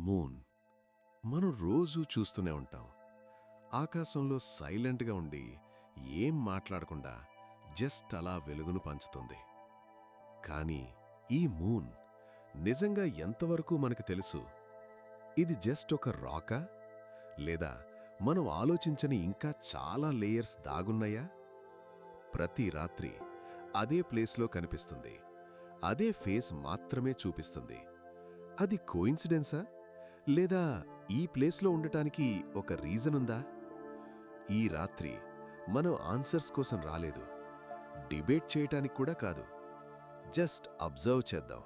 Moon మనం రోజూ చూస్తూనే ఉంటాం. ఆకాశంలో సైలెంట్గా ఉండి ఏం మాట్లాడకుండా జస్ట్ అలా వెలుగును పంచుతుంది. కానీ ఈ మూన్ నిజంగా ఎంతవరకు మనకు తెలుసు? ఇది జస్ట్ ఒక రాకా, లేదా మనం ఆలోచించని ఇంకా చాలా లేయర్స్ దాగున్నాయా? ప్రతి రాత్రి అదే ప్లేస్లో కనిపిస్తుంది, అదే ఫేస్ మాత్రమే చూపిస్తుంది. అది కోయిన్సిడెన్సా, లేదా ఈ ప్లేస్లో ఉండటానికి ఒక రీజన్ ఉందా? ఈ రాత్రి మనం ఆన్సర్స్ కోసం రాలేదు, డిబేట్ చేయటానికి కూడా కాదు. జస్ట్ అబ్జర్వ్ చేద్దాం,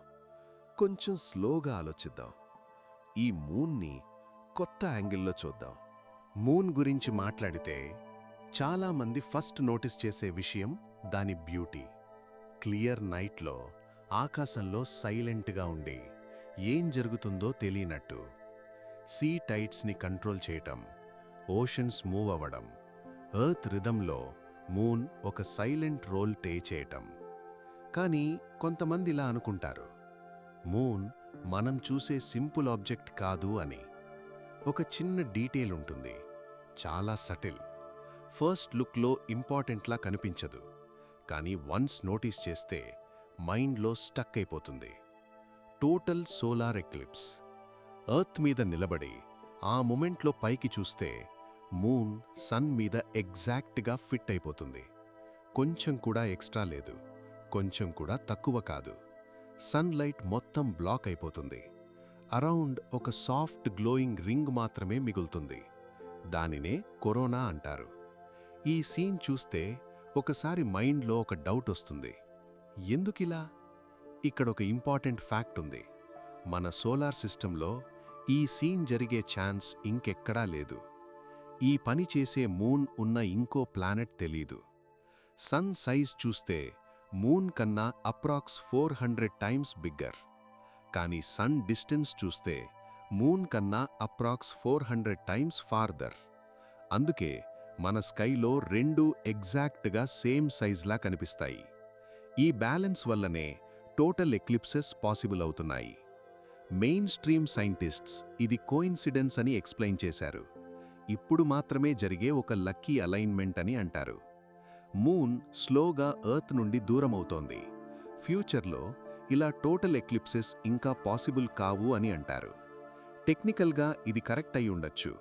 కొంచెం స్లోగా ఆలోచిద్దాం, ఈ మూన్ని కొత్త యాంగిల్లో చూద్దాం. మూన్ గురించి మాట్లాడితే చాలామంది ఫస్ట్ నోటీస్ చేసే విషయం దాని బ్యూటీ. క్లియర్ నైట్లో ఆకాశంలో సైలెంట్గా ఉండి ఏం జరుగుతుందో తెలియనట్టు, సీ టైడ్స్ని కంట్రోల్ చేయటం, ఓషన్స్ మూవ్ అవ్వడం, ఎర్త్ రిథంలో మూన్ ఒక సైలెంట్ రోల్ ప్లే చేయటం. కానీ కొంతమంది ఇలా అనుకుంటారు, మూన్ మనం చూసే సింపుల్ ఆబ్జెక్ట్ కాదు అని. ఒక చిన్న డీటెయిల్ ఉంటుంది, చాలా సటిల్. ఫస్ట్ లుక్లో ఇంపార్టెంట్లా కనిపించదు, కానీ వన్స్ నోటీస్ చేస్తే మైండ్లో స్టక్ అయిపోతుంది. Total solar eclipse. ఎర్త్ మీద నిలబడి ఆ మొమెంట్లో పైకి చూస్తే మూన్ సన్ మీద ఎగ్జాక్ట్గా ఫిట్ అయిపోతుంది. కొంచెం కూడా ఎక్స్ట్రా లేదు, కొంచెం కూడా తక్కువ కాదు. సన్లైట్ మొత్తం బ్లాక్ అయిపోతుంది. అరౌండ్ ఒక సాఫ్ట్ గ్లోయింగ్ రింగ్ మాత్రమే మిగులుతుంది. దానినే కరోనా అంటారు. ఈ సీన్ చూస్తే ఒకసారి మైండ్లో ఒక డౌట్ వస్తుంది, ఎందుకిలా? ఇక్కడొక ఇంపార్టెంట్ ఫ్యాక్ట్ ఉంది. మన సోలార్ సిస్టంలో ఈ సీన్ జరిగే ఛాన్స్ ఇంకెక్కడా లేదు. ఈ పని చేసే మూన్ ఉన్న ఇంకో ప్లానెట్ తెలీదు. సన్ సైజ్ చూస్తే మూన్ కన్నా అప్రాక్స్ 400 టైమ్స్ బిగ్గర్. కానీ సన్ డిస్టెన్స్ చూస్తే మూన్ కన్నా అప్రాక్స్ 400 టైమ్స్ ఫార్దర్. అందుకే మన స్కైలో రెండు ఎగ్జాక్ట్గా సేమ్ సైజ్లా కనిపిస్తాయి. ఈ బ్యాలెన్స్ వల్లనే టోటల్ ఎక్లిప్సెస్ పాసిబుల్ అవుతున్నాయి. మెయిన్ స్ట్రీమ్ సైంటిస్ట్స్ ఇది కోయిన్సిడెన్స్ అని ఎక్స్ప్లెయిన్ చేశారు. ఇప్పుడు మాత్రమే జరిగే ఒక లక్కీ అలైన్మెంట్ అని అంటారు. మూన్ స్లోగా ఎర్త్ నుండి దూరమవుతోంది. ఫ్యూచర్లో ఇలా టోటల్ ఎక్లిప్సెస్ ఇంకా పాసిబుల్ కావు అని అంటారు. టెక్నికల్గా ఇది కరెక్ట్ అయి ఉండొచ్చు,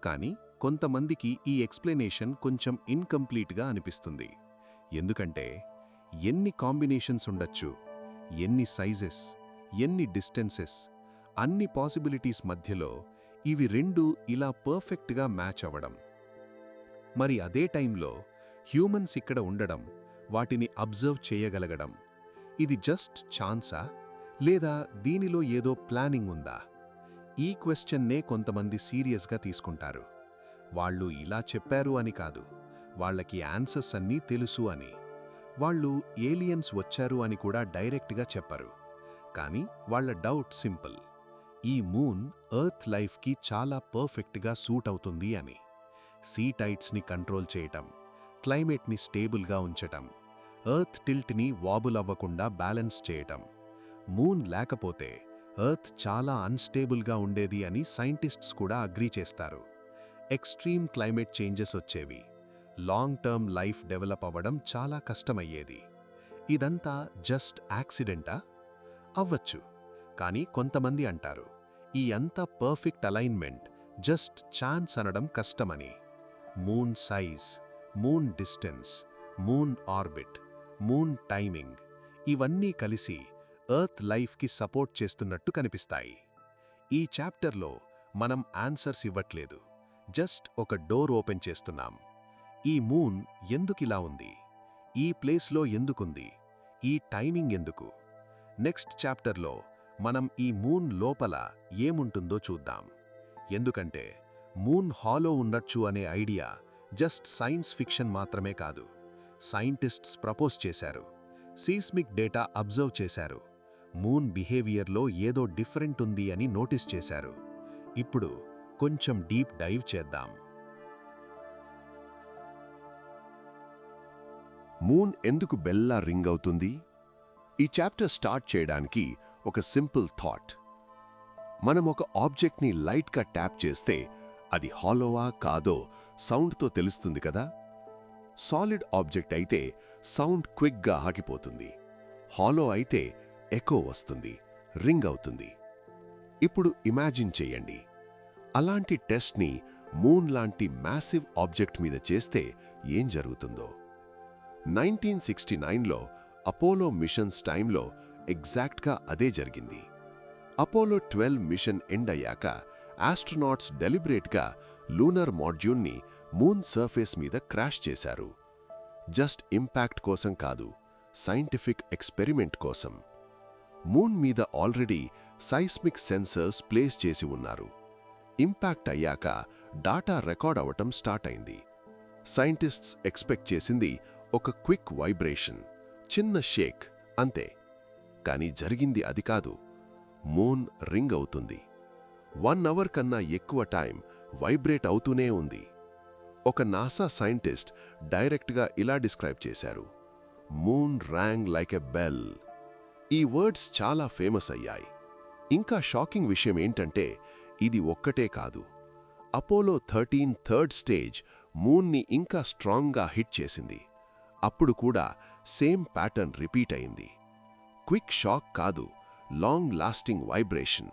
కానీ కొంతమందికి ఈ ఎక్స్ప్లెనేషన్ కొంచెం ఇన్కంప్లీట్గా అనిపిస్తుంది. ఎందుకంటే ఎన్ని కాంబినేషన్స్ ఉండొచ్చు, ఎన్ని సైజెస్, ఎన్ని డిస్టెన్సెస్, అన్ని పాసిబిలిటీస్ మధ్యలో ఇవి రెండు ఇలా పర్ఫెక్ట్గా మ్యాచ్ అవ్వడం. మరి అదే టైంలో హ్యూమన్స్ ఇక్కడ ఉండడం, వాటిని అబ్జర్వ్ చేయగలగడం, ఇది జస్ట్ ఛాన్సా, లేదా దీనిలో ఏదో ప్లానింగ్ ఉందా? ఈ క్వశ్చన్నే కొంతమంది సీరియస్గా తీసుకుంటారు. వాళ్ళు ఇలా చెప్పారు అని కాదు, వాళ్ళకి ఆన్సర్స్ అన్నీ తెలుసు అని. వాళ్ళు ఏలియన్స్ వచ్చారు అని కూడా డైరెక్ట్గా చెప్పరు. కానీ వాళ్ళ డౌట్ సింపుల్, ఈ మూన్ ఎర్త్ లైఫ్కి చాలా పర్ఫెక్ట్గా సూట్ అవుతుంది అని. సీ టైడ్స్ని కంట్రోల్ చేయటం, క్లైమేట్ని స్టేబుల్గా ఉంచటం, ఎర్త్ టిల్ట్ని వాబుల్ అవ్వకుండా బ్యాలెన్స్ చేయటం. మూన్ లేకపోతే ఎర్త్ చాలా అన్స్టేబుల్గా ఉండేది అని సైంటిస్ట్స్ కూడా అగ్రీ చేస్తారు. ఎక్స్ట్రీమ్ క్లైమేట్ చేంజెస్ వచ్చేవి, లాంగ్ టర్మ్ లైఫ్ డెవలప్ అవ్వడం చాలా కష్టమయ్యేది. ఇదంతా జస్ట్ యాక్సిడెంటా? అవ్వచ్చు, కానీ కొంతమంది అంటారు ఈ అంతా పర్ఫెక్ట్ అలైన్మెంట్ జస్ట్ ఛాన్స్ అనడం కష్టమని. Moon size, moon distance, moon orbit, moon timing, ఇవన్నీ కలిసి ఎర్త్ లైఫ్కి సపోర్ట్ చేస్తున్నట్టు కనిపిస్తాయి. ఈ చాప్టర్లో మనం ఆన్సర్స్ ఇవ్వట్లేదు, జస్ట్ ఒక డోర్ ఓపెన్ చేస్తున్నాం. ఈ మూన్ ఎందుకిలా ఉంది, ఈ ప్లేస్లో ఎందుకుంది, ఈ టైమింగ్ ఎందుకు? నెక్స్ట్ చాప్టర్లో మనం ఈ మూన్ లోపల ఏముంటుందో చూద్దాం. ఎందుకంటే మూన్ హాలో ఉండొచ్చు అనే ఐడియా జస్ట్ సైన్స్ ఫిక్షన్ మాత్రమే కాదు. సైంటిస్ట్స్ ప్రపోజ్ చేశారు, సీస్మిక్ డేటా అబ్జర్వ్ చేశారు, మూన్ బిహేవియర్లో ఏదో డిఫరెంట్ ఉంది అని నోటీస్ చేశారు. ఇప్పుడు కొంచెం డీప్ డైవ్ చేద్దాం. మూన్ ఎందుకు బెల్లా రింగ్ అవుతుంది? ఈ చాప్టర్ స్టార్ట్ చేయడానికి ఒక సింపుల్ థాట్. మనం ఒక ఆబ్జెక్ట్ని లైట్గా ట్యాప్ చేస్తే అది హాలోవా కాదో సౌండ్తో తెలుస్తుంది కదా. సాలిడ్ ఆబ్జెక్ట్ అయితే సౌండ్ క్విక్గా ఆగిపోతుంది. హాలో అయితే ఎకో వస్తుంది, రింగ్ అవుతుంది. ఇప్పుడు ఇమాజిన్ చెయ్యండి, అలాంటి టెస్ట్ని మూన్ లాంటి మ్యాసివ్ ఆబ్జెక్ట్ మీద చేస్తే ఏం జరుగుతుందో. 1969లో అపోలో మిషన్స్ టైంలో ఎగ్జాక్ట్గా అదే జరిగింది. అపోలో 12 మిషన్ ఎండ్ అయ్యాక ఆస్ట్రోనాట్స్ డెలిబరేట్గా లూనర్ మాడ్యూల్ని మూన్ సర్ఫేస్ మీద క్రాష్ చేశారు. జస్ట్ ఇంపాక్ట్ కోసం కాదు, సైంటిఫిక్ ఎక్స్పెరిమెంట్ కోసం. మూన్ మీద ఆల్రెడీ సైస్మిక్ సెన్సర్స్ ప్లేస్ చేసి ఉన్నారు. ఇంపాక్ట్ అయ్యాక డాటా రికార్డ్ అవటం స్టార్ట్ అయింది. సైంటిస్ట్స్ ఎక్స్పెక్ట్ చేసింది ఒక క్విక్ వైబ్రేషన్, చిన్న షేక్ అంతే. కానీ జరిగింది అది కాదు. మూన్ రింగ్ అవుతుంది. 1 అవర్ కన్నా ఎక్కువ టైం వైబ్రేట్ అవుతూనే ఉంది. ఒక నాసా సైంటిస్ట్ డైరెక్ట్గా ఇలా డిస్క్రైబ్ చేశారు: moon rang like a bell. ఈ వర్డ్స్ చాలా ఫేమస్ అయ్యాయి. ఇంకా షాకింగ్ విషయం ఏంటంటే ఇది ఒక్కటే కాదు. అపోలో 13 థర్డ్ స్టేజ్ మూన్ని ఇంకా స్ట్రాంగ్గా హిట్ చేసింది. అప్పుడు కూడా సేమ్ ప్యాటర్న్ రిపీట్ అయింది. క్విక్ షాక్ కాదు, లాంగ్ లాస్టింగ్ వైబ్రేషన్.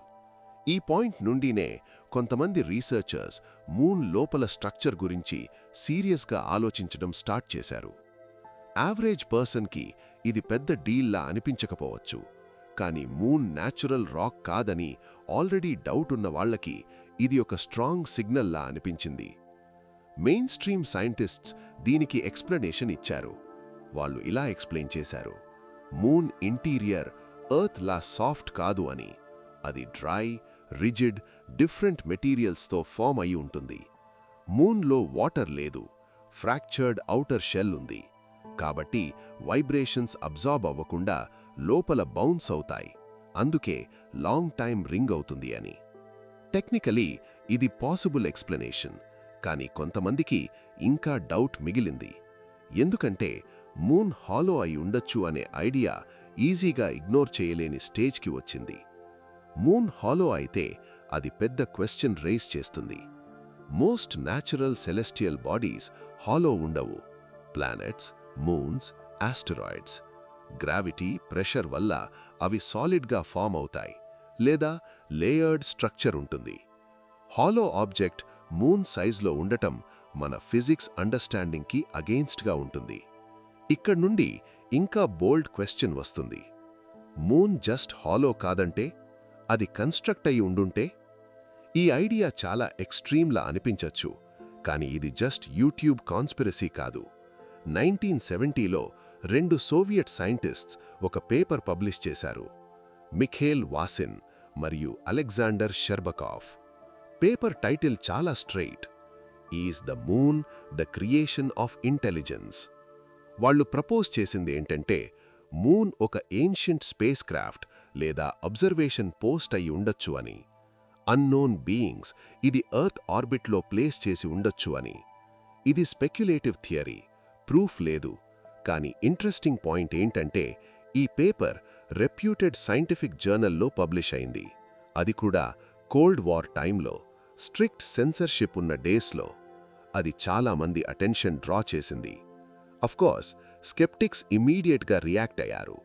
ఈ పాయింట్ నుండినే కొంతమంది రీసెర్చర్స్ మూన్ లోపల స్ట్రక్చర్ గురించి సీరియస్గా ఆలోచించడం స్టార్ట్ చేశారు. యావరేజ్ పర్సన్కి ఇది పెద్ద డీల్లా అనిపించకపోవచ్చు, కానీ మూన్ న్యాచురల్ రాక్ కాదని ఆల్రెడీ డౌట్ ఉన్న వాళ్లకి ఇది ఒక స్ట్రాంగ్ సిగ్నల్లా అనిపించింది. మెయిన్ స్ట్రీమ్ సైంటిస్ట్స్ దీనికి ఎక్స్ప్లెనేషన్ ఇచ్చారు. వాళ్ళు ఇలా ఎక్స్ప్లెయిన్ చేశారు: మూన్ ఇంటీరియర్ ఎర్త్ లా సాఫ్ట్ కాదు అని. అది డ్రై, రిజిడ్, డిఫరెంట్ మెటీరియల్స్తో ఫామ్ అయి ఉంటుంది. మూన్లో వాటర్ లేదు, ఫ్రాక్చర్డ్ ఔటర్ షెల్ ఉంది. కాబట్టి వైబ్రేషన్స్ అబ్జార్బ్ అవ్వకుండా లోపల బౌన్స్ అవుతాయి. అందుకే లాంగ్ టైం రింగ్ అవుతుంది అని. టెక్నికలీ ఇది పాసిబుల్ ఎక్స్ప్లెనేషన్, కానీ కొంతమందికి ఇంకా డౌట్ మిగిలింది. ఎందుకంటే మూన్ హాలో అయి ఉండొచ్చు అనే ఐడియా ఈజీగా ఇగ్నోర్ చేయలేని స్టేజ్కి వచ్చింది. మూన్ హాలో అయితే అది పెద్ద క్వశ్చన్ రైజ్ చేస్తుంది. Most natural celestial bodies hollow ఉండవు. Planets, moons, asteroids gravity, pressure వల్ల అవి సాలిడ్గా ఫామ్ అవుతాయి, లేదా లేయర్డ్ స్ట్రక్చర్ ఉంటుంది. హాలో ఆబ్జెక్ట్ మూన్ సైజ్లో ఉండటం మన ఫిజిక్స్ అండర్స్టాండింగ్కి అగెయిన్స్ట్గా ఉంటుంది. ఇక్కడ నుండి ఇంకా బోల్డ్ క్వశ్చన్ వస్తుంది: మూన్ జస్ట్ హాలో కాదంటే, అది కన్స్ట్రక్ట్ అయి ఉండుంటే? ఈ ఐడియా చాలా ఎక్స్ట్రీమ్లా అనిపించచ్చు, కానీ ఇది జస్ట్ యూట్యూబ్ కాన్స్పిరసీ కాదు. 1970లో 2 సోవియట్ సైంటిస్ట్స్ ఒక పేపర్ పబ్లిష్ చేశారు: మిఖేల్ వాసిన్ మరియు అలెగ్జాండర్ షెర్బకావ్. పేపర్ టైటిల్ చాలా straight: is the moon the creation of intelligence. వాళ్ళు ప్రపోజ్ చేసింది ఏంటంటే, మూన్ ఒక ఏన్షియంట్ స్పేస్ క్రాఫ్ట్ లేదా అబ్జర్వేషన్ పోస్ట్ అయి ఉండొచ్చు అని. అన్నోన్ బీయింగ్స్ ఇది ఎర్త్ ఆర్బిట్లో ప్లేస్ చేసి ఉండొచ్చు అని. ఇది స్పెక్యులేటివ్ థియరీ, ప్రూఫ్ లేదు. కానీ ఇంట్రెస్టింగ్ పాయింట్ ఏంటంటే, ఈ పేపర్ రెప్యూటెడ్ సైంటిఫిక్ జర్నల్లో పబ్లిష్ అయింది. అది కూడా కోల్డ్ వార్ టైంలో, స్ట్రిక్ట్ సెన్సర్షిప్ ఉన్న డేస్లో. అది చాలా మంది అటెన్షన్ డ్రా చేసింది. అఫ్కోర్స్ స్కెప్టిక్స్ ఇమ్మీడియట్గా రియాక్ట్ అయ్యారు: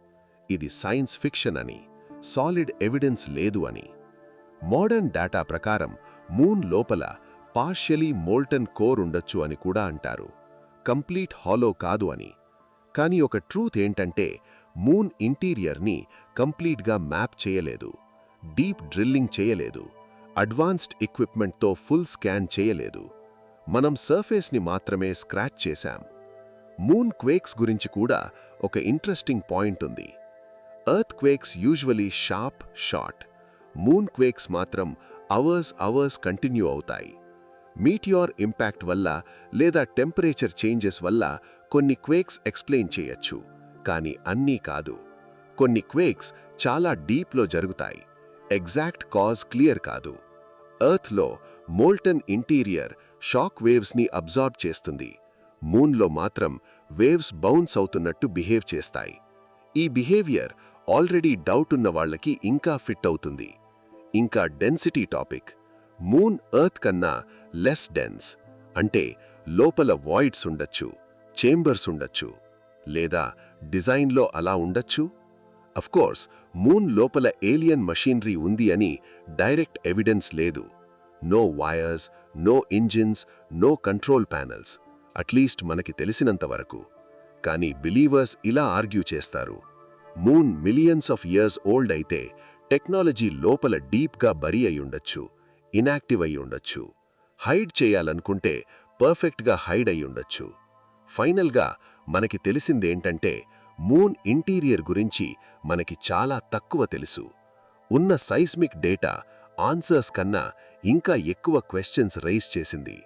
ఇది సైన్స్ ఫిక్షన్ అని, సాలిడ్ ఎవిడెన్స్ లేదు అని. మోడర్న్ డేటా ప్రకారం మూన్ లోపల పార్షియలీ మోల్టన్ కోర్ ఉండొచ్చు అని కూడా అంటారు, కంప్లీట్ హాలో కాదు అని. కానీ ఒక ట్రూత్ ఏంటంటే, మూన్ ఇంటీరియర్ని కంప్లీట్గా మ్యాప్ చేయలేదు, డీప్ డ్రిల్లింగ్ చేయలేదు, అడ్వాన్స్డ్ ఎక్విప్మెంట్తో ఫుల్ స్కాన్ చేయలేదు. మనం సర్ఫేస్ని మాత్రమే స్క్రాచ్ చేశాం. మూన్ క్వేక్స్ గురించి కూడా ఒక ఇంట్రెస్టింగ్ పాయింట్ ఉంది. Earth quakes usually sharp, short. Moon quakes మాత్రం అవర్స్ కంటిన్యూ అవుతాయి. మీటియార్ ఇంపాక్ట్ వల్ల లేదా టెంపరేచర్ చేంజెస్ వల్ల కొన్ని క్వేక్స్ ఎక్స్ప్లెయిన్ చేయొచ్చు, కానీ అన్నీ కాదు. కొన్ని క్వేక్స్ చాలా డీప్లో జరుగుతాయి, ఎగ్జాక్ట్ కాజ్ క్లియర్ కాదు. ఎర్త్లో మోల్టన్ ఇంటీరియర్ షాక్ వేవ్స్ని అబ్జార్బ్ చేస్తుంది. మూన్లో మాత్రం వేవ్స్ బౌన్స్ అవుతున్నట్టు బిహేవ్ చేస్తాయి. ఈ బిహేవియర్ ఆల్రెడీ డౌట్ ఉన్న వాళ్ళకి ఇంకా ఫిట్ అవుతుంది. ఇంకా డెన్సిటీ టాపిక్. మూన్ ఎర్త్ కన్నా లెస్ డెన్స్, అంటే లోపల వాయిడ్స్ ఉండొచ్చు, చేంబర్స్ ఉండొచ్చు, లేదా డిజైన్లో అలా ఉండొచ్చు. అఫ్కోర్స్ మూన్ లోపల ఏలియన్ మషీనరీ ఉంది అని డైరెక్ట్ ఎవిడెన్స్ లేదు. No wires, no engines, no control panels, at least మనకి తెలిసినంత వరకు. కానీ బిలీవర్స్ ఇలా ఆర్గ్యూ చేస్తారు. Moon millions of years old అయితే టెక్నాలజీ లోపల డీప్గా బరీ అయి ఉండొచ్చు, ఇనాక్టివ్ అయి ఉండొచ్చు, హైడ్ చేయాలనుకుంటే పర్ఫెక్ట్గా హైడ్ అయి ఉండొచ్చు. ఫైనల్గా మనకి తెలిసిందేంటంటే మూన్ ఇంటీరియర్ గురించి మనకి చాలా తక్కువ తెలుసు. ఉన్న సైస్మిక్ డేటా ఆన్సర్స్ కన్నా ఇంకా ఎక్కువ క్వశ్చన్స్ రైజ్ చేసింది.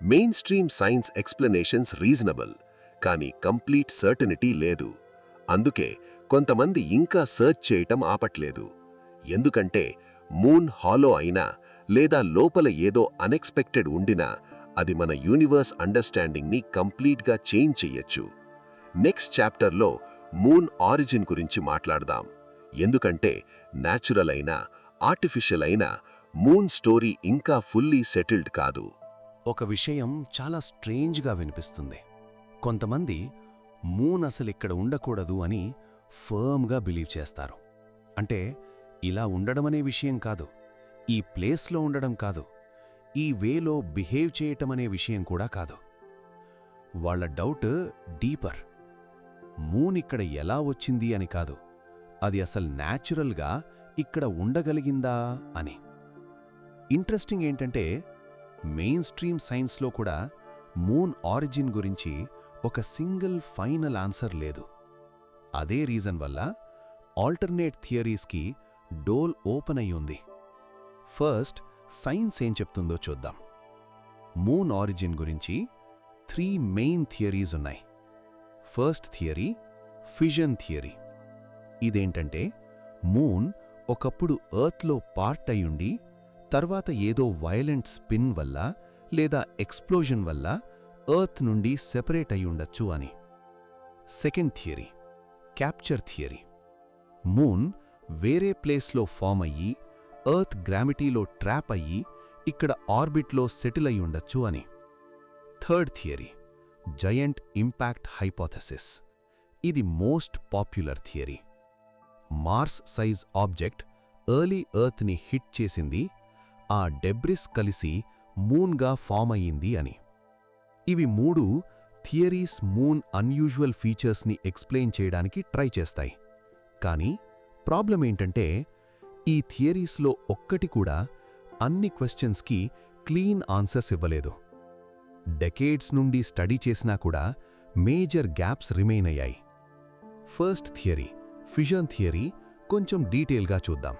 Main stream science explanations reasonable, కానీ కంప్లీట్ సర్టనిటీ లేదు. అందుకే కొంతమంది ఇంకా సర్చ్ చేయటం ఆపట్లేదు. ఎందుకంటే మూన్ హాలో అయినా లేదా లోపల ఏదో అన్ఎక్స్పెక్టెడ్ ఉండినా అది మన యూనివర్స్ అండర్స్టాండింగ్ని కంప్లీట్గా చేంజ్ చెయ్యొచ్చు. నెక్స్ట్ చాప్టర్లో మూన్ ఆరిజిన్ గురించి మాట్లాడదాం. ఎందుకంటే న్యాచురల్ అయినా ఆర్టిఫిషియల్ అయినా మూన్ స్టోరీ ఇంకా ఫుల్లీ సెటిల్డ్ కాదు. ఒక విషయం చాలా స్ట్రేంజ్గా వినిపిస్తుంది. కొంతమంది మూన్ అసలిక్కడ ఉండకూడదు అని ఫర్మ్గా బిలీవ్ చేస్తారు. అంటే ఇలా ఉండడమనే విషయం కాదు, ఈ ప్లేస్లో ఉండడం కాదు, ఈ వేలో బిహేవ్ చేయటమనే విషయం కూడా కాదు. వాళ్ళ డౌట్ డీపర్. మూన్ ఇక్కడ ఎలా వచ్చింది అని కాదు, అది అసలు న్యాచురల్గా ఇక్కడ ఉండగలిగిందా అని. ఇంట్రెస్టింగ్ ఏంటంటే మెయిన్ స్ట్రీమ్ సైన్స్లో కూడా మూన్ ఆరిజిన్ గురించి ఒక సింగిల్ ఫైనల్ ఆన్సర్ లేదు. అదే రీజన్ వల్ల ఆల్టర్నేట్ థియరీస్కి డోల్ ఓపెన్ అయి ఉంది. ఫస్ట్ సైన్స్ ఏం చెప్తుందో చూద్దాం. మూన్ ఆరిజిన్ గురించి 3 మెయిన్ థియరీస్ ఉన్నాయి. First theory fission theory. ఇదేంటంటే మూన్ ఒకప్పుడు ఎర్త్లో పార్ట్ అయ్యుండి తర్వాత ఏదో వైలెంట్ స్పిన్ వల్ల లేదా ఎక్స్ప్లోజన్ వల్ల ఎర్త్ నుండి సెపరేట్ అయ్యుండొచ్చు అని. Second theory capture theory. Moon వేరే ప్లేస్లో ఫామ్ అయ్యి ఎర్త్ గ్రావిటీలో ట్రాప్ అయ్యి ఇక్కడ ఆర్బిట్లో సెటిల్ అయి ఉండొచ్చు అని. Third theory giant impact hypothesis. ఇది most popular theory. Mars size object early ఎర్త్ని హిట్ చేసింది, ఆ డెబ్రిస్ కలిసి మూన్గా ఫామ్ అయ్యింది అని. ఇవి 3 థియరీస్ మూన్ అన్యూజువల్ ఫీచర్స్ని ఎక్స్ప్లెయిన్ చేయడానికి ట్రై చేస్తాయి. కానీ ప్రాబ్లం ఏంటంటే ఈ థియరీస్లో ఒక్కటి కూడా అన్ని క్వశ్చన్స్కి క్లీన్ ఆన్సర్స్ ఇవ్వలేదు. డెకేడ్స్ నుండి స్టడీ చేసినా కూడా మేజర్ గ్యాప్స్ రిమైన్ అయ్యాయి. ఫస్ట్ థియరీ ఫిజన్ థియరీ కొంచెం డీటెయిల్గా చూద్దాం.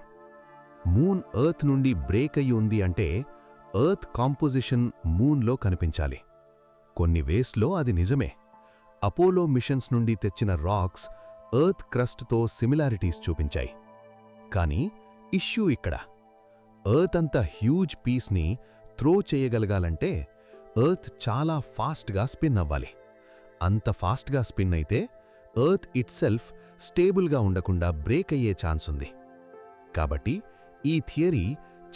మూన్ ఎర్త్ నుండి బ్రేక్ అయ్యి ఉంది అంటే ఎర్త్ కాంపోజిషన్ మూన్లో కనిపించాలి. కొన్ని వేస్లో అది నిజమే. అపోలో మిషన్స్ నుండి తెచ్చిన రాక్స్ ఎర్త్ క్రస్ట్తో సిమిలారిటీస్ చూపించాయి. కానీ ఇష్యూ ఇక్కడ ఎర్త్ అంత హ్యూజ్ పీస్ని త్రో చేయగలగాలంటే ఎర్త్ చాలా ఫాస్ట్గా స్పిన్ అవ్వాలి. అంత ఫాస్ట్గా స్పిన్ అయితే ఎర్త్ ఇట్సెల్ఫ్ స్టేబుల్గా ఉండకుండా బ్రేక్ అయ్యే ఛాన్స్ ఉంది. కాబట్టి ఈ థియరీ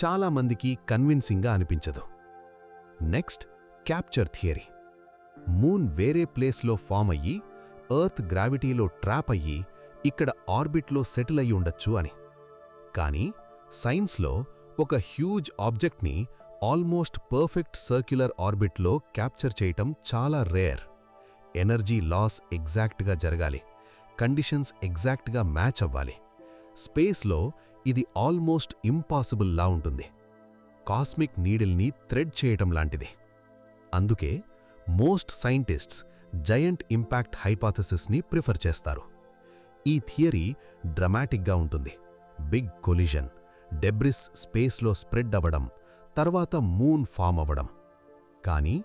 చాలామందికి కన్విన్సింగ్గా అనిపించదు. Next capture theory. మూన్ వేరే ప్లేస్లో ఫామ్ అయ్యి ఎర్త్ గ్రావిటీలో ట్రాప్ అయ్యి ఇక్కడ ఆర్బిట్లో సెటిల్ అయ్యి ఉండొచ్చు అని. కానీ సైన్స్లో ఒక హ్యూజ్ ఆబ్జెక్ట్ని ఆల్మోస్ట్ పర్ఫెక్ట్ సర్క్యులర్ ఆర్బిట్లో క్యాప్చర్ చేయటం చాలా రేర్. ఎనర్జీ లాస్ ఎగ్జాక్ట్గా జరగాలి, కండిషన్స్ ఎగ్జాక్ట్గా మ్యాచ్ అవ్వాలి. స్పేస్లో ఇది ఆల్మోస్ట్ ఇంపాసిబుల్ లా ఉంటుంది. కాస్మిక్ నీడిల్ని థ్రెడ్ చేయటం లాంటిది. అందుకే మోస్ట్ సైంటిస్ట్స్ జయంట్ ఇంపాక్ట్ హైపోథెసిస్ని ప్రిఫర్ చేస్తారు. ఈ థియరీ డ్రమాటిక్గా ఉంటుంది. బిగ్ కొలిజన్, డెబ్రిస్ స్పేస్లో స్ప్రెడ్ అవ్వడం, తర్వాత మూన్ ఫామ్ అవ్వడం. కానీ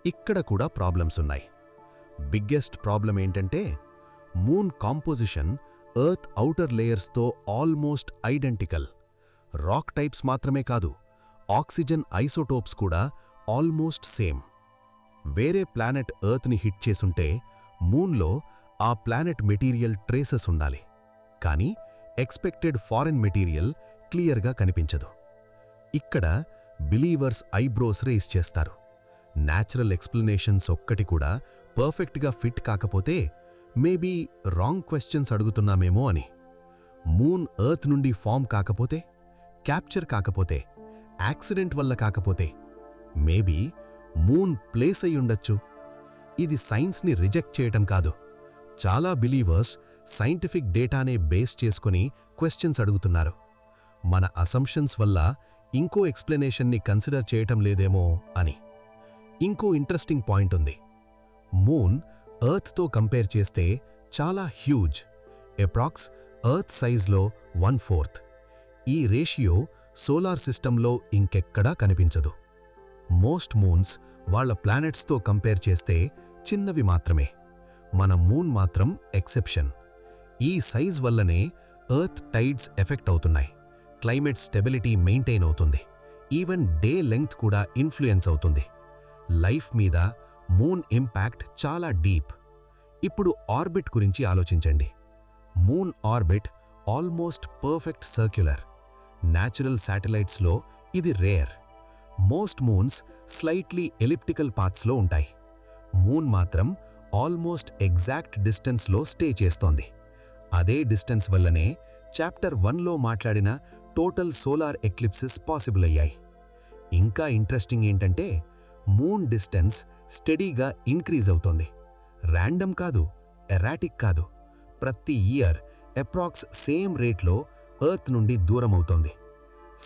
ఇక్కడ కూడా ప్రాబ్లమ్స్ ఉన్నాయి. బిగ్గెస్ట్ ప్రాబ్లం ఏంటంటే మూన్ కాంపోజిషన్ ఎర్త్ ఔటర్ లేయర్స్తో ఆల్మోస్ట్ ఐడెంటికల్. రాక్ టైప్స్ మాత్రమే కాదు, ఆక్సిజన్ ఐసోటోప్స్ కూడా ఆల్మోస్ట్ సేమ్. వేరే ప్లానెట్ ఎర్త్ని హిట్ చేసుంటే మూన్లో ఆ ప్లానెట్ మెటీరియల్ ట్రేసెస్ ఉండాలి. కానీ ఎక్స్పెక్టెడ్ ఫారెన్ మెటీరియల్ క్లియర్గా కనిపించదు. ఇక్కడ బిలీవర్స్ ఐబ్రోస్ రేస్ చేస్తారు. న్యాచురల్ ఎక్స్ప్లెనేషన్స్ ఒక్కటి కూడా పర్ఫెక్ట్గా ఫిట్ కాకపోతే మేబీ రాంగ్ క్వశ్చన్స్ అడుగుతున్నామేమో అని. మూన్ ఎర్త్ నుండి ఫామ్ కాకపోతే, క్యాప్చర్ కాకపోతే, యాక్సిడెంట్ వల్ల కాకపోతే మేబీ మూన్ ప్లేస్ అయ్యుండొచ్చు. ఇది సైన్స్ని రిజెక్ట్ చేయటం కాదు. చాలా బిలీవర్స్ సైంటిఫిక్ డేటానే బేస్ చేసుకుని క్వశ్చన్స్ అడుగుతున్నారు. మన అసంప్షన్స్ వల్ల ఇంకో ఎక్స్ప్లెనేషన్ని కన్సిడర్ చేయటం లేదేమో అని. ఇంకో ఇంట్రెస్టింగ్ పాయింట్ ఉంది. మూన్ ఎర్త్తో కంపేర్ చేస్తే చాలా హ్యూజ్, అప్రాక్స్ ఎర్త్ సైజ్లో 1/4. ఈ రేషియో సోలార్ సిస్టంలో ఇంకెక్కడా కనిపించదు. మోస్ట్ మూన్స్ వాళ్ళ ప్లానెట్స్తో కంపేర్ చేస్తే చిన్నవి మాత్రమే. మన మూన్ మాత్రం ఎక్సెప్షన్. ఈ సైజ్ వల్లనే ఎర్త్ టైడ్స్ ఎఫెక్ట్ అవుతున్నాయి, క్లైమేట్ స్టెబిలిటీ మెయింటైన్ అవుతుంది, ఈవెన్ డే లెంగ్త్ కూడా ఇన్ఫ్లుయెన్స్ అవుతుంది. లైఫ్ మీద మూన్ ఇంపాక్ట్ చాలా డీప్. ఇప్పుడు ఆర్బిట్ గురించి ఆలోచించండి. Moon orbit almost perfect circular. Natural శాటిలైట్స్లో ఇది rare. Most moons slightly elliptical పాత్స్లో ఉంటాయి. మూన్ మాత్రం ఆల్మోస్ట్ ఎగ్జాక్ట్ డిస్టెన్స్లో స్టే చేస్తోంది. అదే డిస్టెన్స్ వల్లనే చాప్టర్ 1లో మాట్లాడిన టోటల్ సోలార్ ఎక్లిప్సెస్ పాసిబుల్ అయ్యాయి. ఇంకా ఇంట్రెస్టింగ్ ఏంటంటే మూన్ డిస్టెన్స్ స్టడీగా ఇంక్రీజ్ అవుతోంది. ర్యాండమ్ కాదు, ఎరాటిక్ కాదు. ప్రతి ఇయర్ అప్రాక్స్ సేమ్ రేట్లో ఎర్త్ నుండి దూరమవుతోంది.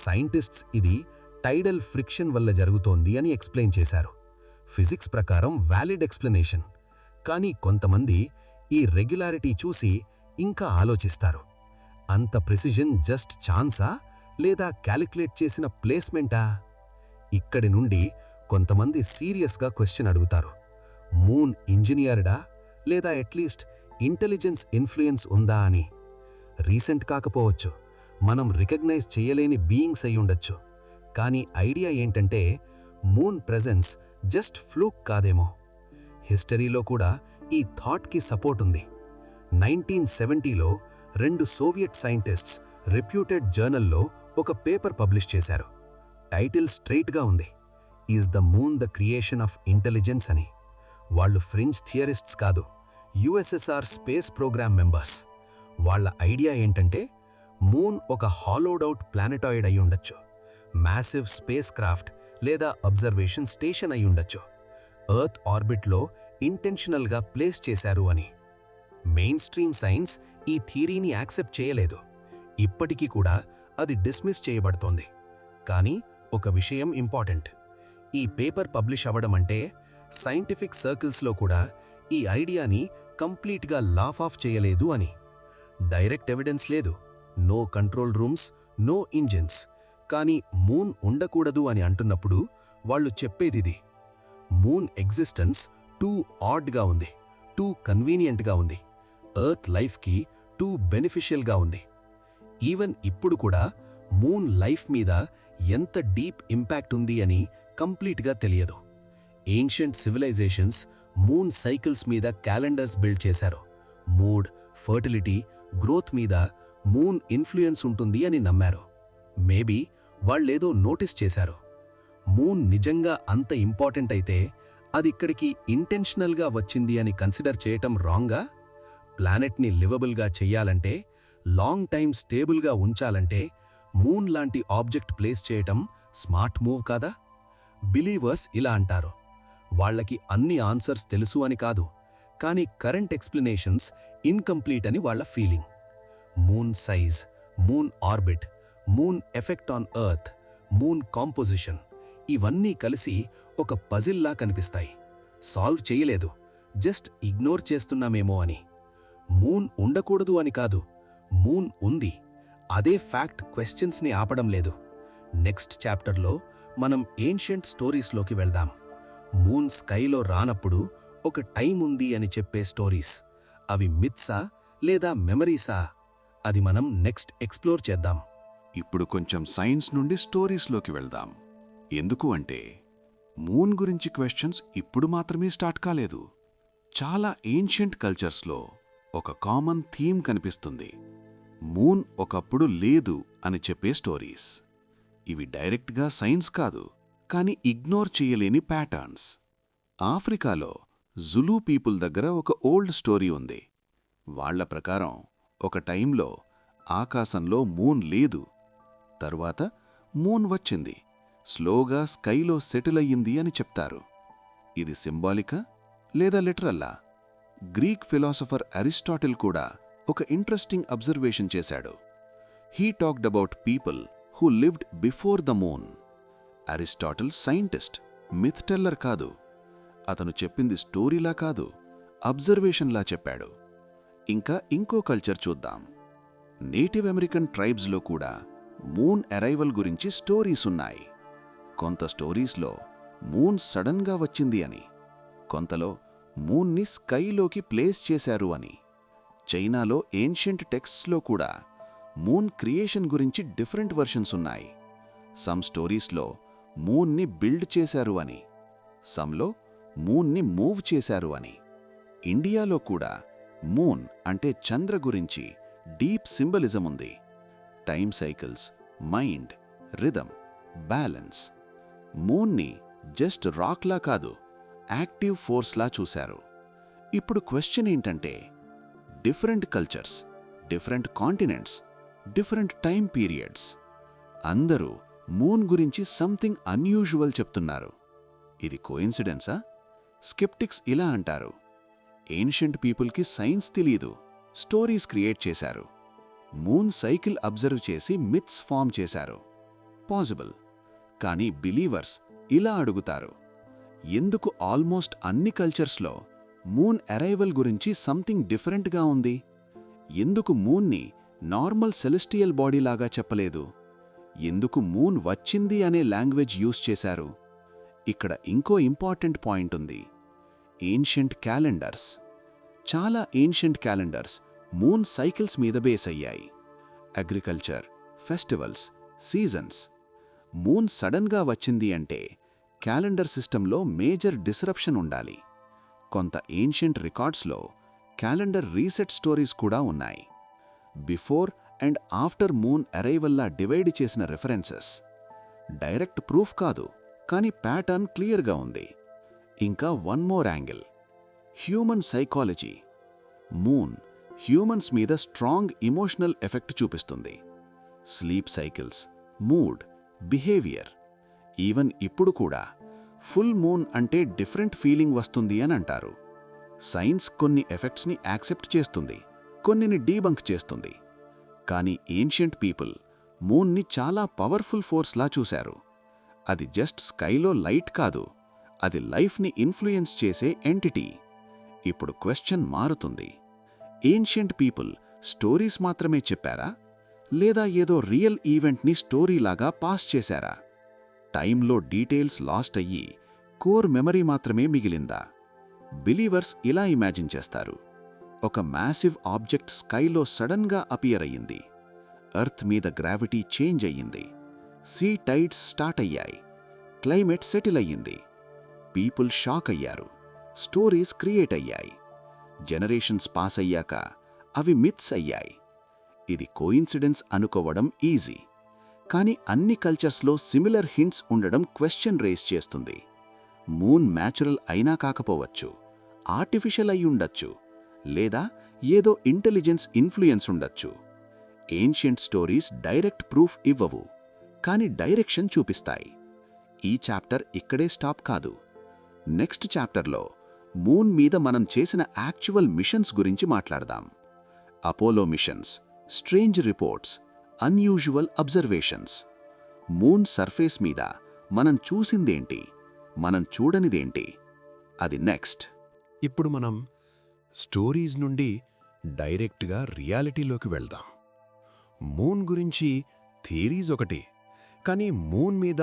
సైంటిస్ట్స్ ఇది టైడల్ ఫ్రిక్షన్ వల్ల జరుగుతోంది అని ఎక్స్ప్లెయిన్ చేశారు. ఫిజిక్స్ ప్రకారం వ్యాలిడ్ ఎక్స్ప్లెనేషన్. కానీ కొంతమంది ఈ రెగ్యులారిటీ చూసి ఇంకా ఆలోచిస్తారు. అంత ప్రెసిజన్ జస్ట్ ఛాన్సా లేదా క్యాలిక్యులేట్ చేసిన ప్లేస్మెంటా? ఇక్కడి నుండి కొంతమంది సీరియస్గా క్వశ్చన్ అడుగుతారు. మూన్ ఇంజనీర్డా లేదా అట్లీస్ట్ ఇంటెలిజెన్స్ ఇన్ఫ్లుయెన్స్ ఉందా అని. రీసెంట్ కాకపోవచ్చు, మనం రికగ్నైజ్ చేయలేని బీయింగ్స్ అయ్యుండొచ్చు. కానీ ఐడియా ఏంటంటే మూన్ ప్రెజెన్స్ జస్ట్ ఫ్లూక్ కాదేమో. హిస్టరీలో కూడా ఈ థాట్కి సపోర్ట్ ఉంది. 1970లో 2 సోవియట్ సైంటిస్ట్స్ రెప్యూటెడ్ జర్నల్లో ఒక పేపర్ పబ్లిష్ చేశారు. టైటిల్ స్ట్రెయిట్గా ఉంది, is the moon the creation of intelligence అని. వాళ్ళు ఫ్రెంచ్ థియరిస్ట్స్ కాదు, యుఎస్ఎస్ఆర్ స్పేస్ ప్రోగ్రామ్ మెంబర్స్. వాళ్ళ ఐడియా ఏంటంటే మూన్ ఒక హాలోడ్ అవుట్ ప్లానెటాయిడ్ అయ్యుండొచ్చు, మ్యాసివ్ స్పేస్ క్రాఫ్ట్ లేదా అబ్జర్వేషన్ స్టేషన్ అయ్యుండొచ్చు. ఎర్త్ ఆర్బిట్లో ఇంటెన్షనల్గా ప్లేస్ చేశారు అని. మెయిన్ స్ట్రీమ్ సైన్స్ ఈ థియరీని యాక్సెప్ట్ చేయలేదు. ఇప్పటికీ కూడా అది డిస్మిస్ చేయబడుతోంది. కానీ ఒక విషయం ఇంపార్టెంట్. ఈ పేపర్ పబ్లిష్ అవ్వడం అంటే సైంటిఫిక్ సర్కిల్స్లో కూడా ఈ ఐడియాని కంప్లీట్గా లాఫ్ ఆఫ్ చేయలేదు అని. డైరెక్ట్ ఎవిడెన్స్ లేదు, no control rooms, no engines. కానీ మూన్ ఉండకూడదు అని అంటున్నప్పుడు వాళ్ళు చెప్పేదిది. మూన్ ఎగ్జిస్టెన్స్ టూ ఆడ్గా ఉంది, టూ కన్వీనియంట్గా ఉంది, ఎర్త్ లైఫ్కి టూ బెనిఫిషియల్గా ఉంది. ఈవెన్ ఇప్పుడు కూడా మూన్ లైఫ్ మీద ఎంత డీప్ ఇంపాక్ట్ ఉంది అని కంప్లీట్గా తెలియదు. ఏన్షియంట్ సివిలైజేషన్స్ మూన్ సైకిల్స్ మీద క్యాలెండర్స్ బిల్డ్ చేశారు. మూడ్, ఫర్టిలిటీ, గ్రోత్ మీద మూన్ ఇన్ఫ్లుయెన్స్ ఉంటుంది అని నమ్మారు. మేబీ వాళ్ళేదో నోటీస్ చేశారు. మూన్ నిజంగా అంత ఇంపార్టెంట్ అయితే అది ఇక్కడికి ఇంటెన్షనల్గా వచ్చింది అని కన్సిడర్ చేయటం రాంగా? ప్లానెట్ని లివబుల్గా చెయ్యాలంటే, లాంగ్ టైం స్టేబుల్గా ఉంచాలంటే మూన్ లాంటి ఆబ్జెక్ట్ ప్లేస్ చేయటం స్మార్ట్ మూవ్ కాదా? బిలీవర్స్ ఇలా అంటారు. వాళ్లకి అన్ని ఆన్సర్స్ తెలుసు అని కాదు, కానీ కరెంట్ ఎక్స్ప్లెనేషన్స్ ఇన్కంప్లీట్ అని వాళ్ళ feeling. Moon size, moon orbit, moon effect on earth, moon composition ఇవన్నీ కలిసి ఒక పజిల్లా కనిపిస్తాయి. సాల్వ్ చేయలేదు, జస్ట్ ఇగ్నోర్ చేస్తున్నామేమో అని. మూన్ ఉండకూడదు అని కాదు, మూన్ ఉంది. అదే ఫ్యాక్ట్ క్వశ్చన్స్ని ఆపడం లేదు. నెక్స్ట్ చాప్టర్లో మనం ఏన్షియంట్ స్టోరీస్లోకి వెళ్దాం. మూన్ స్కైలో రానప్పుడు ఒక టైం ఉంది అని చెప్పే స్టోరీస్. అవి మిత్సా లేదా మెమరీసా? అది మనం నెక్స్ట్ ఎక్స్ప్లోర్ చేద్దాం. ఇప్పుడు కొంచెం సైన్స్ నుండి స్టోరీస్లోకి వెళ్దాం. ఎందుకు అంటే మూన్ గురించి క్వశ్చన్స్ ఇప్పుడు మాత్రమే స్టార్ట్ కాలేదు. చాలా ఏన్షియంట్ కల్చర్స్లో ఒక కామన్ థీమ్ కనిపిస్తుంది. మూన్ ఒకప్పుడు లేదు అని చెప్పే స్టోరీస్. ఇవి డైరెక్ట్గా సైన్స్ కాదు, కానీ ఇగ్నోర్ చేయలేని ప్యాటర్న్స్. ఆఫ్రికాలో జులూ పీపుల్ దగ్గర ఒక ఓల్డ్ స్టోరీ ఉంది. వాళ్ల ప్రకారం ఒక టైంలో ఆకాశంలో మూన్ లేదు, తరువాత మూన్ వచ్చింది, స్లోగా స్కైలో సెటిల్ అయ్యింది అని చెప్తారు. ఇది సింబాలికా లేదా లిటరల్లా? గ్రీక్ ఫిలాసఫర్ అరిస్టాటిల్ కూడా ఒక ఇంట్రెస్టింగ్ అబ్జర్వేషన్ చేశాడు. He talked about people who lived before the moon. Aristotle scientist, myth teller కాదు. అతను చెప్పింది స్టోరీలా కాదు, అబ్జర్వేషన్లా చెప్పాడు. ఇంకా ఇంకో కల్చర్ చూద్దాం. నేటివ్ అమెరికన్ ట్రైబ్స్లో కూడా మూన్ అరైవల్ గురించి స్టోరీస్ ఉన్నాయి. కొంత స్టోరీస్లో మూన్ సడన్గా వచ్చింది అని, కొంతలో మూన్ని స్కైలోకి ప్లేస్ చేశారు అని. చైనాలో ఏన్షియంట్ టెక్స్ట్స్లో కూడా మూన్ క్రియేషన్ గురించి డిఫరెంట్ వర్షన్స్ ఉన్నాయి. సమ్ స్టోరీస్లో మూన్ని బిల్డ్ చేశారు అని, సమ్లో మూన్ని మూవ్ చేశారు అని. ఇండియాలో కూడా మూన్ అంటే చంద్ర గురించి డీప్ సింబలిజం ఉంది. Time cycles, mind, rhythm, balance. మూన్ని జస్ట్ రాక్లా కాదు, యాక్టివ్ ఫోర్స్లా చూశారు. ఇప్పుడు క్వశ్చన్ ఏంటంటే, different cultures, different continents, different time periods, అందరూ మూన్ గురించి సంథింగ్ అన్యూజువల్ చెప్తున్నారు. ఇది కోయిన్సిడెన్సా? స్కెప్టిక్స్ ఇలా అంటారు. ఏన్షియంట్ పీపుల్కి సైన్స్ తెలీదు, స్టోరీస్ క్రియేట్ చేశారు. మూన్ సైకిల్ అబ్జర్వ్ చేసి మిత్స్ ఫామ్ చేశారు. పాసిబుల్. కానీ బిలీవర్స్ ఇలా అడుగుతారు, ఎందుకు ఆల్మోస్ట్ అన్ని కల్చర్స్లో మూన్ అరైవల్ గురించి సంథింగ్ డిఫరెంట్గా ఉంది? ఎందుకు మూన్ని నార్మల్ సెలెస్టియల్ బాడీలాగా చెప్పలేదు? ఎందుకు మూన్ వచ్చింది అనే లాంగ్వేజ్ యూస్ చేశారు? ఇక్కడ ఇంకో ఇంపార్టెంట్ పాయింట్ ఉంది. Ancient calendars. చాలా ఏన్షియంట్ క్యాలెండర్స్ మూన్ సైకిల్స్ మీద బేస్ అయ్యాయి. Agriculture, festivals, seasons. మూన్ సడన్గా వచ్చింది అంటే క్యాలెండర్ సిస్టంలో మేజర్ డిస్రప్షన్ ఉండాలి. కొంత ఏన్షియంట్ రికార్డ్స్లో క్యాలెండర్ రీసెట్ స్టోరీస్ కూడా ఉన్నాయి. బిఫోర్ అండ్ ఆఫ్టర్ మూన్ అరైవల్లా డివైడ్ చేసిన రెఫరెన్సెస్. డైరెక్ట్ ప్రూఫ్ కాదు, కానీ ప్యాటర్న్ క్లియర్గా ఉంది. ఇంకా one more angle, human psychology. Moon humans మీద స్ట్రాంగ్ ఇమోషనల్ ఎఫెక్ట్ చూపిస్తుంది. Sleep cycles, mood, behaviour. Even ఇప్పుడు కూడా ఫుల్ మూన్ అంటే డిఫరెంట్ ఫీలింగ్ వస్తుంది అని అంటారు. సైన్స్ కొన్ని ఎఫెక్ట్స్ని యాక్సెప్ట్ చేస్తుంది, కొన్నిని డీబంక్ చేస్తుంది. కానీ ఏన్షియంట్ పీపుల్ మూన్ని చాలా పవర్ఫుల్ ఫోర్స్లా చూశారు. అది జస్ట్ స్కైలో లైట్ కాదు, అది లైఫ్ని ఇన్ఫ్లుయెన్స్ చేసే ఎంటిటీ. ఇప్పుడు క్వశ్చన్ మారుతుంది. ఏన్షియంట్ పీపుల్ స్టోరీస్ మాత్రమే చెప్పారా, లేదా ఏదో రియల్ ఈవెంట్ని స్టోరీలాగా పాస్ చేశారా? టైంలో డీటెయిల్స్ లాస్ట్ అయ్యి కోర్ మెమరీ మాత్రమే మిగిలిందా? బిలీవర్స్ ఇలా ఇమాజిన్ చేస్తారు. ఒక మ్యాసివ్ ఆబ్జెక్ట్ స్కైలో సడన్గా అపియర్ అయ్యింది. ఎర్త్ మీద గ్రావిటీ చేంజ్ అయ్యింది. సీ టైడ్స్ స్టార్ట్ అయ్యాయి. క్లైమేట్ సెటిల్ అయ్యింది. పీపుల్ షాక్ అయ్యారు. స్టోరీస్ క్రియేట్ అయ్యాయి. జనరేషన్స్ పాస్ అయ్యాక అవి మిత్స్ అయ్యాయి. ఇది కోయిన్సిడెన్స్ అనుకోవడం ఈజీ, కానీ అన్ని కల్చర్స్లో సిమిలర్ హింట్స్ ఉండడం క్వశ్చన్ రేస్ చేస్తుంది. మూన్ న్యాచురల్ అయినా కాకపోవచ్చు, ఆర్టిఫిషియల్ అయ్యుండొచ్చు, లేదా ఏదో ఇంటెలిజెన్స్ ఇన్ఫ్లుయెన్స్ ఉండొచ్చు. ఏన్షియంట్ స్టోరీస్ డైరెక్ట్ ప్రూఫ్ ఇవ్వవు, కానీ డైరెక్షన్ చూపిస్తాయి. ఈ చాప్టర్ ఇక్కడే స్టాప్ కాదు. నెక్స్ట్ చాప్టర్లో మూన్ మీద మనం చేసిన యాక్చువల్ మిషన్స్ గురించి మాట్లాడదాం. Apollo machines, strange reports, unusual observations. Moon surface మీద మనం చూసిందేంటి, మనం చూడనిదేంటి, అది నెక్స్ట్. ఇప్పుడు మనం స్టోరీస్ నుండి డైరెక్ట్గా రియాలిటీలోకి వెళ్దాం. మూన్ గురించి థియరీస్ ఒకటి, కానీ మూన్ మీద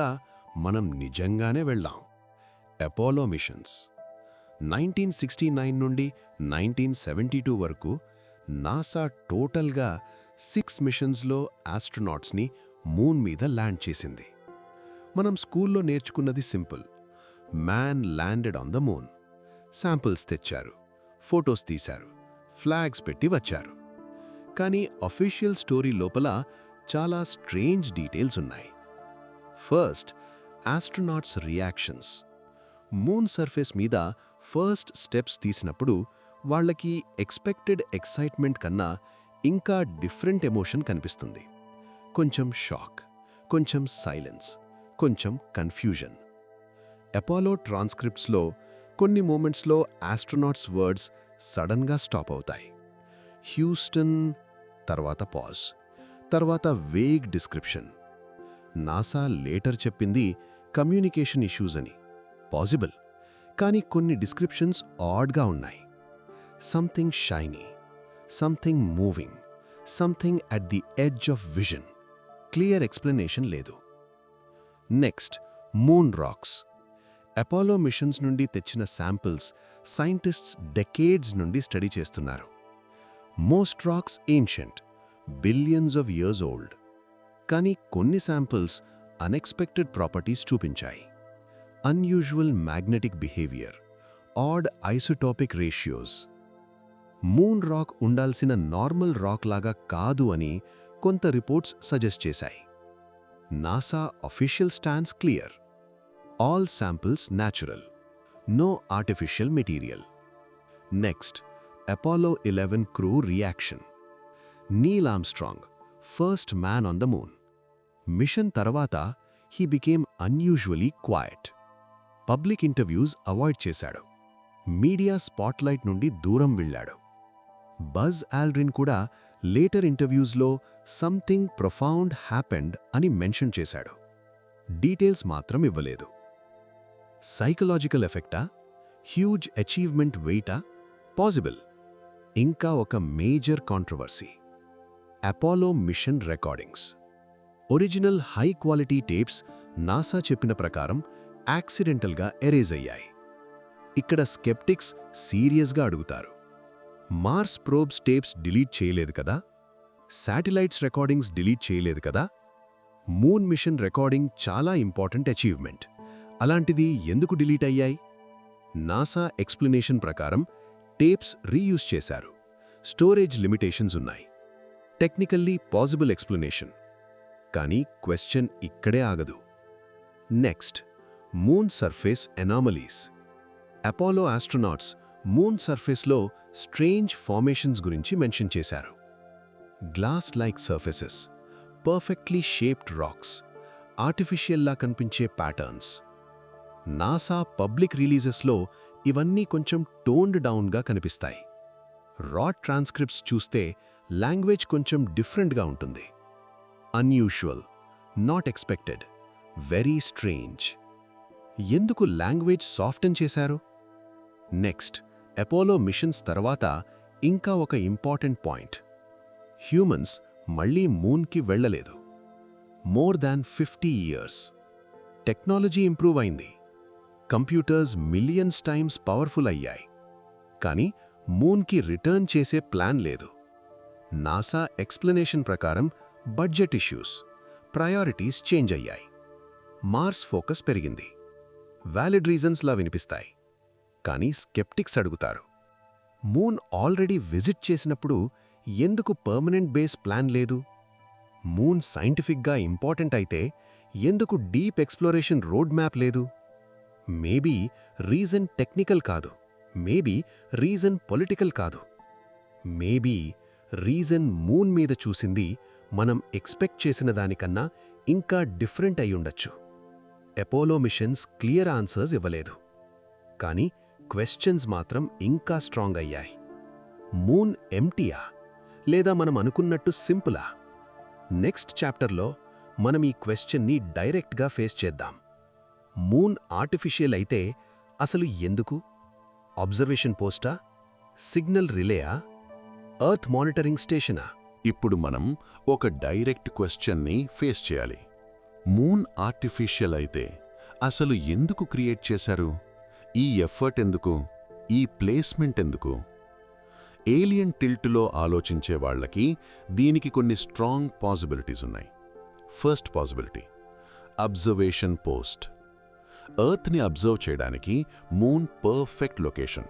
మనం నిజంగానే వెళ్ళాం. అపోలో మిషన్స్ 1969 నుండి 1972 వరకు నాసా టోటల్గా 6 మిషన్స్లో ఆస్ట్రోనాట్స్ని మూన్ మీద ల్యాండ్ చేసింది. మనం స్కూల్లో నేర్చుకున్నది simple. Man landed on the moon. Samples తెచ్చారు, ఫోటోస్ తీశారు, ఫ్లాగ్స్ పెట్టి వచ్చారు. కానీ అఫీషియల్ స్టోరీ లోపల చాలా స్ట్రేంజ్ డీటెయిల్స్ ఉన్నాయి. First, astronauts reactions. Moon surface మీద ఫస్ట్ స్టెప్స్ తీసినప్పుడు వాళ్ళకి ఎక్స్పెక్టెడ్ ఎక్సైట్మెంట్ కన్నా ఇంకా డిఫరెంట్ ఎమోషన్ కనిపిస్తుంది. కొంచెం షాక్, కొంచెం సైలెన్స్, కొంచెం కన్ఫ్యూజన్. అపోలో ట్రాన్స్క్రిప్ట్స్లో కొన్ని మూమెంట్స్లో ఆస్ట్రోనాట్స్ వర్డ్స్ సడన్గా స్టాప్ అవుతాయి. హ్యూస్టన్, తర్వాత పాజ్, తర్వాత వేగ్ డిస్క్రిప్షన్. నాసా లేటర్ చెప్పింది కమ్యూనికేషన్ ఇష్యూస్ అని. పాసిబుల్, కానీ కొన్ని డిస్క్రిప్షన్స్ ఆడ్గా ఉన్నాయి. Something shiny, something moving, something at the edge of vision. Clear explanation లేదు. Next, moon rocks. Apollo missions నుండి తెచ్చిన శాంపిల్స్ సైంటిస్ట్స్ డెకేడ్స్ నుండి స్టడీ చేస్తున్నారు. Most rocks ancient, billions of years old. కానీ కొన్ని శాంపిల్స్ అన్ఎక్స్పెక్టెడ్ ప్రాపర్టీస్ చూపించాయి. Unusual magnetic behaviour, add isotopic ratios. Moon rock ఉండాల్సిన normal rock లాగా కాదు అని కొంత రిపోర్ట్స్ సజెస్ట్ చేశాయి. NASA official stands clear. All samples natural, no artificial material. Next, Apollo 11 crew reaction. Neil Armstrong, first man on the moon. Mission తర్వాత he became unusually quiet. Public interviews avoid చేశాడు. Media spotlight నుండి దూరం వెళ్ళాడు. Buzz Aldrin కూడా later ఇంటర్వ్యూస్లో something profound happened అని mention చేశాడు. Details మాత్రం ఇవ్వలేదు. సైకలాజికల్ ఎఫెక్టా, హ్యూజ్ అచీవ్మెంట్ వెయిటా? పాసిబుల్. ఇంకా ఒక major controversy, Apollo mission recordings. Original high quality tapes NASA చెప్పిన ప్రకారం యాక్సిడెంటల్గా ఎరేజ్ అయ్యాయి. ఇక్కడ స్కెప్టిక్స్ సీరియస్గా అడుగుతారు, మార్స్ ప్రోబ్స్ టేప్స్ డిలీట్ చేయలేదు కదా? శాటిలైట్స్ రికార్డింగ్స్ డిలీట్ చేయలేదు కదా? మూన్ మిషన్ రికార్డింగ్ చాలా ఇంపార్టెంట్ అచీవ్మెంట్. అలాంటిది ఎందుకు డిలీట్ అయ్యాయి? నాసా ఎక్స్ప్లెనేషన్ ప్రకారం టేప్స్ రీయూజ్ చేశారు. స్టోరేజ్ లిమిటేషన్స్ ఉన్నాయి. Technically possible explanation. కానీ క్వశ్చన్ ఇక్కడే ఆగదు. Next, moon surface anomalies. Apollo astronauts moon సర్ఫేస్లో స్ట్రేంజ్ ఫార్మేషన్స్ గురించి మెన్షన్ చేశారు. Glass like surfaces, perfectly shaped rocks, ఆర్టిఫిషియల్లా కనిపించే ప్యాటర్న్స్. నాసా పబ్లిక్ రిలీజెస్లో ఇవన్నీ కొంచెం టోన్డ్ డౌన్గా కనిపిస్తాయి. రా ట్రాన్స్క్రిప్ట్స్ చూస్తే లాంగ్వేజ్ కొంచెం డిఫరెంట్గా ఉంటుంది. Unusual, not expected, very strange. ఎందుకు లాంగ్వేజ్ సాఫ్టెన్ చేశారు? నెక్స్ట్, అపోలో మిషన్స్ తర్వాత ఇంకా ఒక ఇంపార్టెంట్ పాయింట్. హ్యూమన్స్ మళ్లీ మూన్కి వెళ్లలేదు. More than 50 years. Technology improve అయింది. కంప్యూటర్స్ మిలియన్స్ టైమ్స్ పవర్ఫుల్ అయ్యాయి. కానీ మూన్కి రిటర్న్ చేసే ప్లాన్ లేదు. నాసా ఎక్స్ప్లెనేషన్ ప్రకారం బడ్జెట్ ఇష్యూస్, ప్రయారిటీస్ చేంజ్ అయ్యాయి. మార్స్ ఫోకస్ పెరిగింది. వ్యాలిడ్ రీజన్స్లా వినిపిస్తాయి. కానీ స్కెప్టిక్స్ అడుగుతారు, మూన్ ఆల్రెడీ విజిట్ చేసినప్పుడు ఎందుకు పర్మనెంట్ బేస్ ప్లాన్ లేదు? మూన్ సైంటిఫిక్గా ఇంపార్టెంట్ అయితే ఎందుకు డీప్ ఎక్స్ప్లోరేషన్ రోడ్ మ్యాప్ లేదు? మేబీ రీజన్ టెక్నికల్ కాదు, మేబీ రీజన్ పొలిటికల్ కాదు, మేబీ రీజన్ మూన్ మీద చూసింది మనం ఎక్స్పెక్ట్ చేసిన దానికన్నా ఇంకా డిఫరెంట్ అయ్యుండొచ్చు. అపోలో మిషన్స్ క్లియర్ ఆన్సర్స్ ఇవ్వలేదు. కానీ క్వశ్చన్స్ మాత్రం ఇంకా స్ట్రాంగ్ అయ్యాయి. మూన్ ఎంటీయా, లేదా మనం అనుకున్నట్టు సింపులా? నెక్స్ట్ చాప్టర్లో మనం ఈ క్వశ్చన్ని డైరెక్ట్గా ఫేస్ చేద్దాం. మూన్ ఆర్టిఫిషియల్ అయితే అసలు ఎందుకు? అబ్జర్వేషన్ పోస్టా? సిగ్నల్ రిలేయా? ఎర్త్ మానిటరింగ్ స్టేషనా? ఇప్పుడు మనం ఒక డైరెక్ట్ క్వశ్చన్ని ఫేస్ చేయాలి. మూన్ ఆర్టిఫిషియల్ అయితే అసలు ఎందుకు క్రియేట్ చేశారు? ఈ ఎఫర్ట్ ఎందుకు? ఈ ప్లేస్మెంట్ ఎందుకు? ఏలియన్ టిల్టులో ఆలోచించే వాళ్ళకి దీనికి కొన్ని స్ట్రాంగ్ పాసిబిలిటీస్ ఉన్నాయి. First possibility, observation post. ఎర్త్ని అబ్జర్వ్ చేయడానికి మూన్ పర్ఫెక్ట్ లొకేషన్.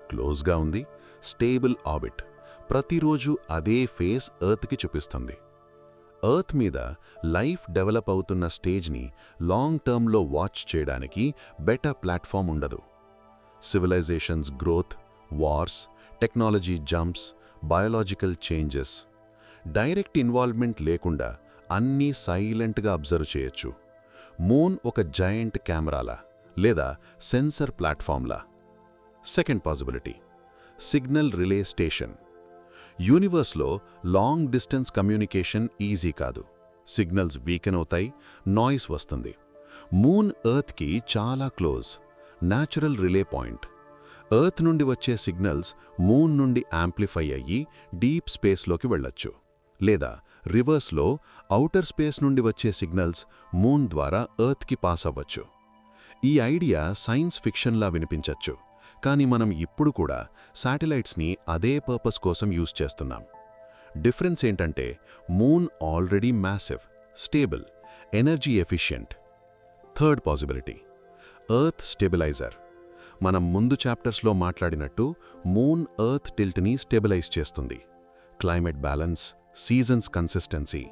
క్లోజ్గా ఉంది, స్టేబుల్ ఆర్బిట్. ప్రతిరోజు అదే ఫేస్ ఎర్త్కి చూపిస్తుంది. ఎర్త్ మీద లైఫ్ డెవలప్ అవుతున్న స్టేజ్ని లాంగ్ టర్మ్లో వాచ్ చేయడానికి బెటర్ ప్లాట్ఫామ్ ఉండదు. Civilisations growth, wars, technology jumps, biological changes, direct involvement లేకుండా అన్నీ సైలెంట్గా అబ్జర్వ్ చేయొచ్చు. మూన్ ఒక జయంట్ కెమెరాలా లేదా సెన్సర్ ప్లాట్ఫామ్లా. Second possibility, signal relay station. యూనివర్స్లో లాంగ్ డిస్టెన్స్ కమ్యూనికేషన్ ఈజీ కాదు. సిగ్నల్స్ వీకెన్ అవుతాయి, నాయిస్ వస్తుంది. మూన్ ఎర్త్కి చాలా close, natural relay point. Earth నుండి వచ్చే సిగ్నల్స్ మూన్ నుండి యాంప్లిఫై అయ్యి డీప్ స్పేస్లోకి వెళ్ళొచ్చు. లేదా రివర్స్లో ఔటర్ స్పేస్ నుండి వచ్చే సిగ్నల్స్ మూన్ ద్వారా ఎర్త్కి పాస్ అవ్వచ్చు. ఈ ఐడియా సైన్స్ ఫిక్షన్లా వినిపించచ్చు, కానీ మనం ఇప్పుడు కూడా శాటిలైట్స్ని అదే పర్పస్ కోసం యూజ్ చేస్తున్నాం. డిఫరెన్స్ ఏంటంటే moon already massive, stable, energy efficient. Third possibility, earth stabiliser. మనం ముందు చాప్టర్స్లో మాట్లాడినట్టు మూన్ ఎర్త్ టిల్ట్ని స్టెబిలైజ్ చేస్తుంది. Climate balance, seasons consistency,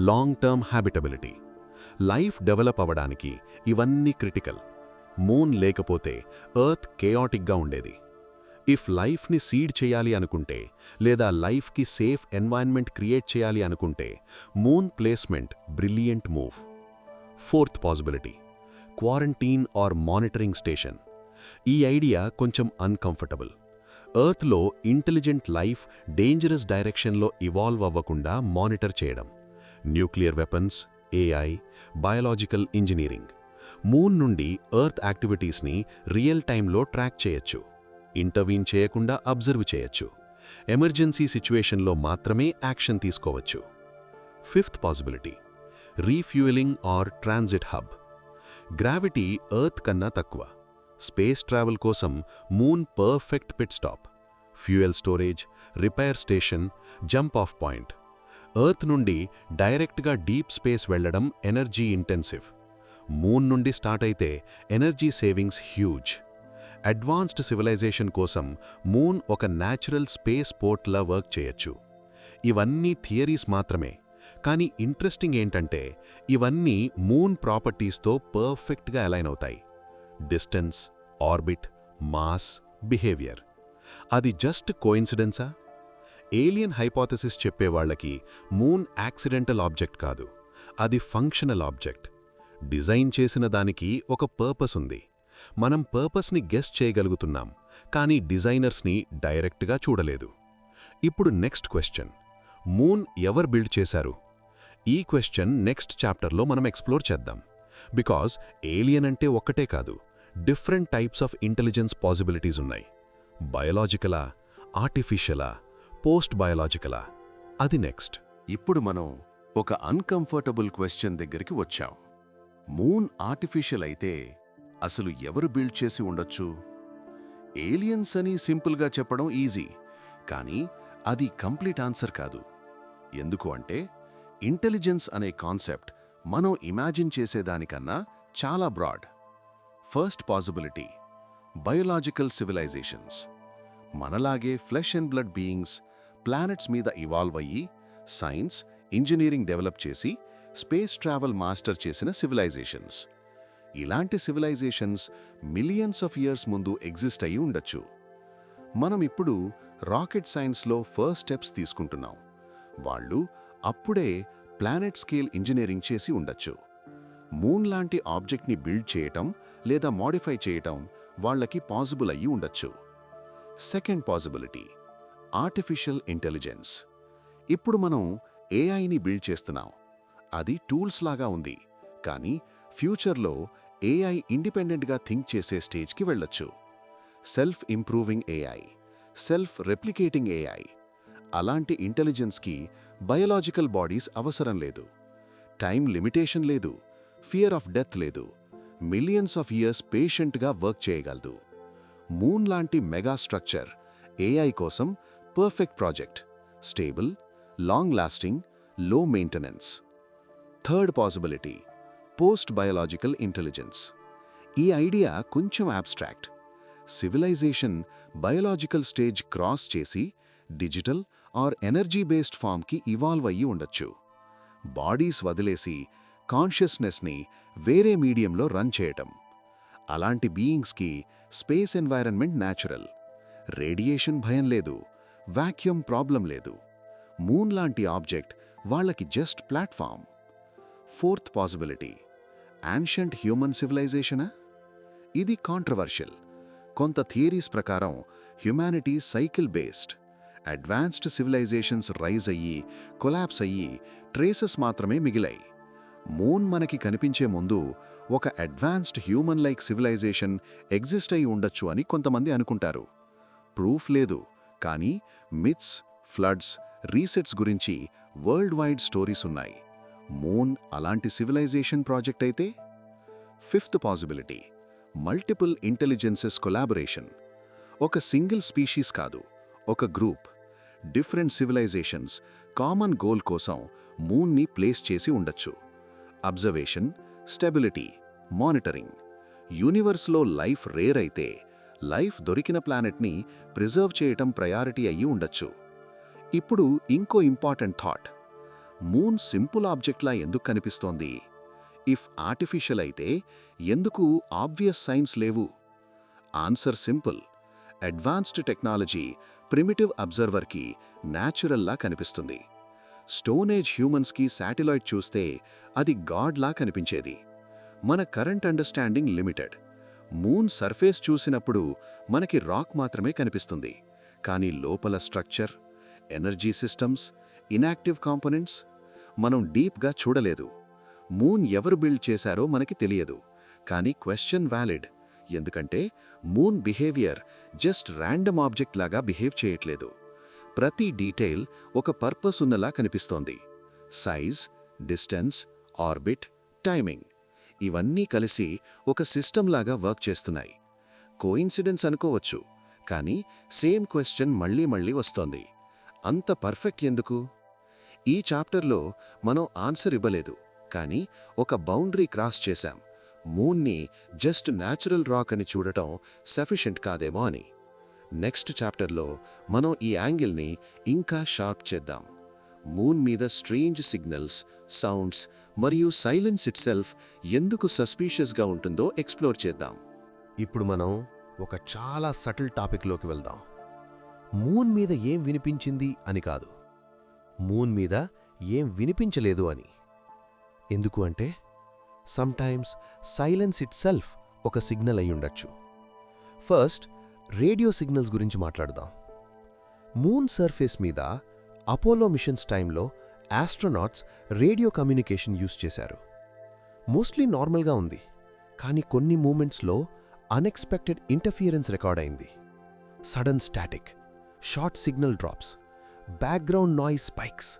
long term habitability. Life develop అవ్వడానికి ఇవన్నీ క్రిటికల్. మూన్ లేకపోతే ఎర్త్ కేయాటిక్గా ఉండేది. ఇఫ్ లైఫ్ని సీడ్ చేయాలి అనుకుంటే, లేదా లైఫ్కి సేఫ్ ఎన్వైరన్మెంట్ క్రియేట్ చేయాలి అనుకుంటే moon placement brilliant move. Fourth possibility, quarantine or monitoring station. ఈ ఐడియా కొంచెం అన్కంఫర్టబుల్. ఎర్త్లో ఇంటెలిజెంట్ లైఫ్ డేంజరస్ డైరెక్షన్లో ఇవాల్వ్ అవ్వకుండా మానిటర్ చేయడం. Nuclear weapons, AI, biological engineering. Moon నుండి ఎర్త్ యాక్టివిటీస్ని రియల్ టైంలో ట్రాక్ చేయొచ్చు. ఇంటర్వీన్ చేయకుండా అబ్జర్వ్ చేయొచ్చు. ఎమర్జెన్సీ సిచ్యువేషన్లో మాత్రమే యాక్షన్ తీసుకోవచ్చు. Fifth possibility, refuelling or transit hub. Gravity earth కన్నా తక్కువ. స్పేస్ ట్రావెల్ కోసం moon perfect pit stop. Fuel storage, repair station, jump off point. Earth నుండి డైరెక్ట్గా డీప్ స్పేస్ వెళ్లడం ఎనర్జీ ఇంటెన్సివ్. మూన్ నుండి స్టార్ట్ అయితే energy savings huge. Advanced civilisation కోసం moon ఒక న్యాచురల్ స్పేస్ పోర్ట్లా వర్క్ చేయొచ్చు. ఇవన్నీ థియరీస్ మాత్రమే, కానీ ఇంట్రెస్టింగ్ ఏంటంటే ఇవన్నీ మూన్ ప్రాపర్టీస్తో పర్ఫెక్ట్గా అలైన్ అవుతాయి. Distance, orbit, mass, behaviour. అది జస్ట్ కోయిన్సిడెన్సా? ఏలియన్ హైపోథెసిస్ చెప్పేవాళ్లకి మూన్ యాక్సిడెంటల్ ఆబ్జెక్ట్ కాదు, అది ఫంక్షనల్ ఆబ్జెక్ట్. డిజైన్ చేసిన దానికి ఒక పర్పస్ ఉంది. మనం పర్పస్ని గెస్ చేయగలుగుతున్నాం, కానీ డిజైనర్స్ని డైరెక్ట్గా చూడలేదు. ఇప్పుడు నెక్స్ట్ క్వశ్చన్, మూన్ ఎవరు బిల్డ్ చేశారు? ఈ క్వశ్చన్ నెక్స్ట్ చాప్టర్లో మనం ఎక్స్ప్లోర్ చేద్దాం. బికాజ్ ఏలియన్ అంటే ఒక్కటే కాదు, different types of intelligence possibilities ఉన్నాయి. బయోలాజికలా, ఆర్టిఫిషియలా, పోస్ట్ బయోలాజికలా? అది నెక్స్ట్. ఇప్పుడు మనం ఒక అన్కంఫర్టబుల్ క్వశ్చన్ దగ్గరికి వచ్చాం. మూన్ ఆర్టిఫిషియల్ అయితే అసలు ఎవరు బిల్డ్ చేసి ఉండొచ్చు? ఏలియన్స్ అని సింపుల్గా చెప్పడం ఈజీ, కానీ అది కంప్లీట్ ఆన్సర్ కాదు. ఎందుకు అంటే ఇంటెలిజెన్స్ అనే కాన్సెప్ట్ మనం ఇమాజిన్ చేసేదానికన్నా చాలా broad. First possibility, biological civilisations. మనలాగే flesh and blood beings planets మీద ఇవాల్వ్ అయ్యి సైన్స్, ఇంజనీరింగ్ డెవలప్ చేసి స్పేస్ ట్రావెల్ మాస్టర్ చేసిన సివిలైజేషన్స్. ఇలాంటి సివిలైజేషన్స్ మిలియన్స్ ఆఫ్ ఇయర్స్ ముందు ఎగ్జిస్ట్ అయి ఉండొచ్చు. మనం ఇప్పుడు రాకెట్ సైన్స్లో ఫస్ట్ స్టెప్స్ తీసుకుంటున్నాం. వాళ్ళు అప్పుడే ప్లానెట్ స్కేల్ ఇంజనీరింగ్ చేసి ఉండొచ్చు. మూన్ లాంటి ఆబ్జెక్ట్ని బిల్డ్ చేయటం లేదా మోడిఫై చేయటం వాళ్ళకి పాసిబుల్ అయ్యి ఉండొచ్చు. Second possibility, artificial intelligence. ఇప్పుడు మనం ఏఐని బిల్డ్ చేస్తున్నాం. అది టూల్స్ లాగా ఉంది, కానీ ఫ్యూచర్లో ఏఐ ఇండిపెండెంట్గా థింక్ చేసే స్టేజ్కి వెళ్ళొచ్చు. Self improving AI, self replicating AI. అలాంటి ఇంటెలిజెన్స్కి బయోలాజికల్ బాడీస్ అవసరం లేదు, టైం లిమిటేషన్ లేదు, ఫియర్ ఆఫ్ డెత్ లేదు, మిలియన్స్ ఆఫ్ ఇయర్స్ పేషెంట్గా వర్క్ చేయగలదు. మూన్ లాంటి మెగా స్ట్రక్చర్ ఏఐ కోసం perfect project, stable, long lasting, low maintenance. Third possibility, post biological intelligence. ఈ ఐడియా కొంచెం abstract. Civilisation biological stage cross చేసి digital or energy based ఫామ్కి evolve అయ్యి ఉండొచ్చు. బాడీస్ వదిలేసి కాన్షియస్నెస్ని వేరే మీడియంలో రన్ చేయటం. అలాంటి బీయింగ్స్కి స్పేస్ ఎన్వైరన్మెంట్ న్యాచురల్. రేడియేషన్ భయం లేదు, వాక్యూమ్ ప్రాబ్లం లేదు. మూన్ లాంటి ఆబ్జెక్ట్ వాళ్ళకి just platform. Fourth possibility, ancient human సివిలైజేషనా? ఇది కాంట్రవర్షియల్. కొంత థియరీస్ ప్రకారం humanity cycle based. Advanced civilisations rise అయ్యి, కొలాప్స్ అయ్యి, ట్రేసెస్ మాత్రమే మిగిలాయి. మూన్ మనకి కనిపించే ముందు ఒక advanced human like civilisation exist అయి ఉండొచ్చు అని కొంతమంది అనుకుంటారు. ప్రూఫ్ లేదు, కానీ మిత్స్, ఫ్లడ్స్, రీసెట్స్ గురించి వరల్డ్ వైడ్ స్టోరీస్ ఉన్నాయి. మూన్ అలాంటి సివిలైజేషన్ ప్రాజెక్ట్ అయితే? Fifth possibility, multiple intelligences collaboration. ఒక సింగిల్ స్పీషీస్ కాదు, ఒక group, different civilisations common goal కోసం మూన్ని ప్లేస్ చేసి ఉండొచ్చు. Observation, stability, monitoring. యూనివర్స్లో లైఫ్ రేర్ అయితే లైఫ్ దొరికిన ప్లానెట్ని ప్రిజర్వ్ చేయటం ప్రయారిటీ అయ్యి ఉండొచ్చు. ఇప్పుడు ఇంకో ఇంపార్టెంట్ థాట్. మూన్ సింపుల్ ఆబ్జెక్ట్లా ఎందుకు కనిపిస్తోంది? ఇఫ్ ఆర్టిఫిషియల్ అయితే ఎందుకు ఆబ్వియస్ సైన్స్ లేవు? Answer simple. Advanced technology primitive అబ్జర్వర్కి న్యాచురల్లా కనిపిస్తుంది. స్టోన్ ఏజ్ హ్యూమన్స్కి శాటిలైట్ చూస్తే అది గాడ్లా కనిపించేది. మన current understanding limited. Moon surface చూసినప్పుడు మనకి రాక్ మాత్రమే కనిపిస్తుంది, కానీ లోపల structure, energy systems, inactive components మనం డీప్గా చూడలేదు. మూన్ ఎవరు బిల్డ్ చేశారో మనకి తెలియదు, కానీ క్వశ్చన్ వ్యాలిడ్. ఎందుకంటే moon behaviour just random object లాగా బిహేవ్ చేయట్లేదు. ప్రతి డీటెయిల్ ఒక పర్పస్ ఉన్నలా కనిపిస్తోంది. సైజ్, డిస్టెన్స్, ఆర్బిట్, టైమింగ్ ఇవన్నీ కలిసి ఒక సిస్టమ్ లాగా వర్క్ చేస్తున్నాయి. కోయిన్సిడెన్స్ అనుకోవచ్చు, కానీ సేమ్ క్వశ్చన్ మళ్ళీ మళ్ళీ వస్తోంది. అంత పర్ఫెక్ట్ ఎందుకు? ఈ చాప్టర్లో మనం ఆన్సర్ ఇవ్వలేదు, కానీ ఒక బౌండరీ క్రాస్ చేశాం. మూన్ని జస్ట్ న్యాచురల్ రాక్ అని చూడటం సఫిషియెంట్ కాదేమో అని. నెక్స్ట్ చాప్టర్లో మనం ఈ యాంగిల్ని ఇంకా షార్ప్ చేద్దాం. మూన్ మీద స్ట్రేంజ్ సిగ్నల్స్, సౌండ్స్ మరియు సైలెన్స్ ఇట్సెల్ఫ్ ఎందుకు సస్పీషియస్గా ఉంటుందో ఎక్స్ప్లోర్ చేద్దాం. ఇప్పుడు మనం ఒక చాలా సటిల్ టాపిక్లోకి వెళ్దాం. మూన్ మీద ఏం వినిపించింది అని కాదు, మూన్ మీద ఏం వినిపించలేదు అని. ఎందుకు అంటే సమ్టైమ్స్ సైలెన్స్ ఇట్సెల్ఫ్ ఒక సిగ్నల్ అయి ఉండొచ్చు. ఫస్ట్ రేడియో సిగ్నల్స్ గురించి మాట్లాడదాం. మూన్ సర్ఫేస్ మీద అపోలో మిషన్స్ టైంలో ఆస్ట్రోనాట్స్ రేడియో కమ్యూనికేషన్ యూజ్ చేశారు. మోస్ట్లీ నార్మల్గా ఉంది, కానీ కొన్ని మూమెంట్స్లో అన్ఎక్స్పెక్టెడ్ ఇంటర్ఫియరెన్స్ రికార్డ్ అయింది. Sudden static, short signal drops, background noise spikes.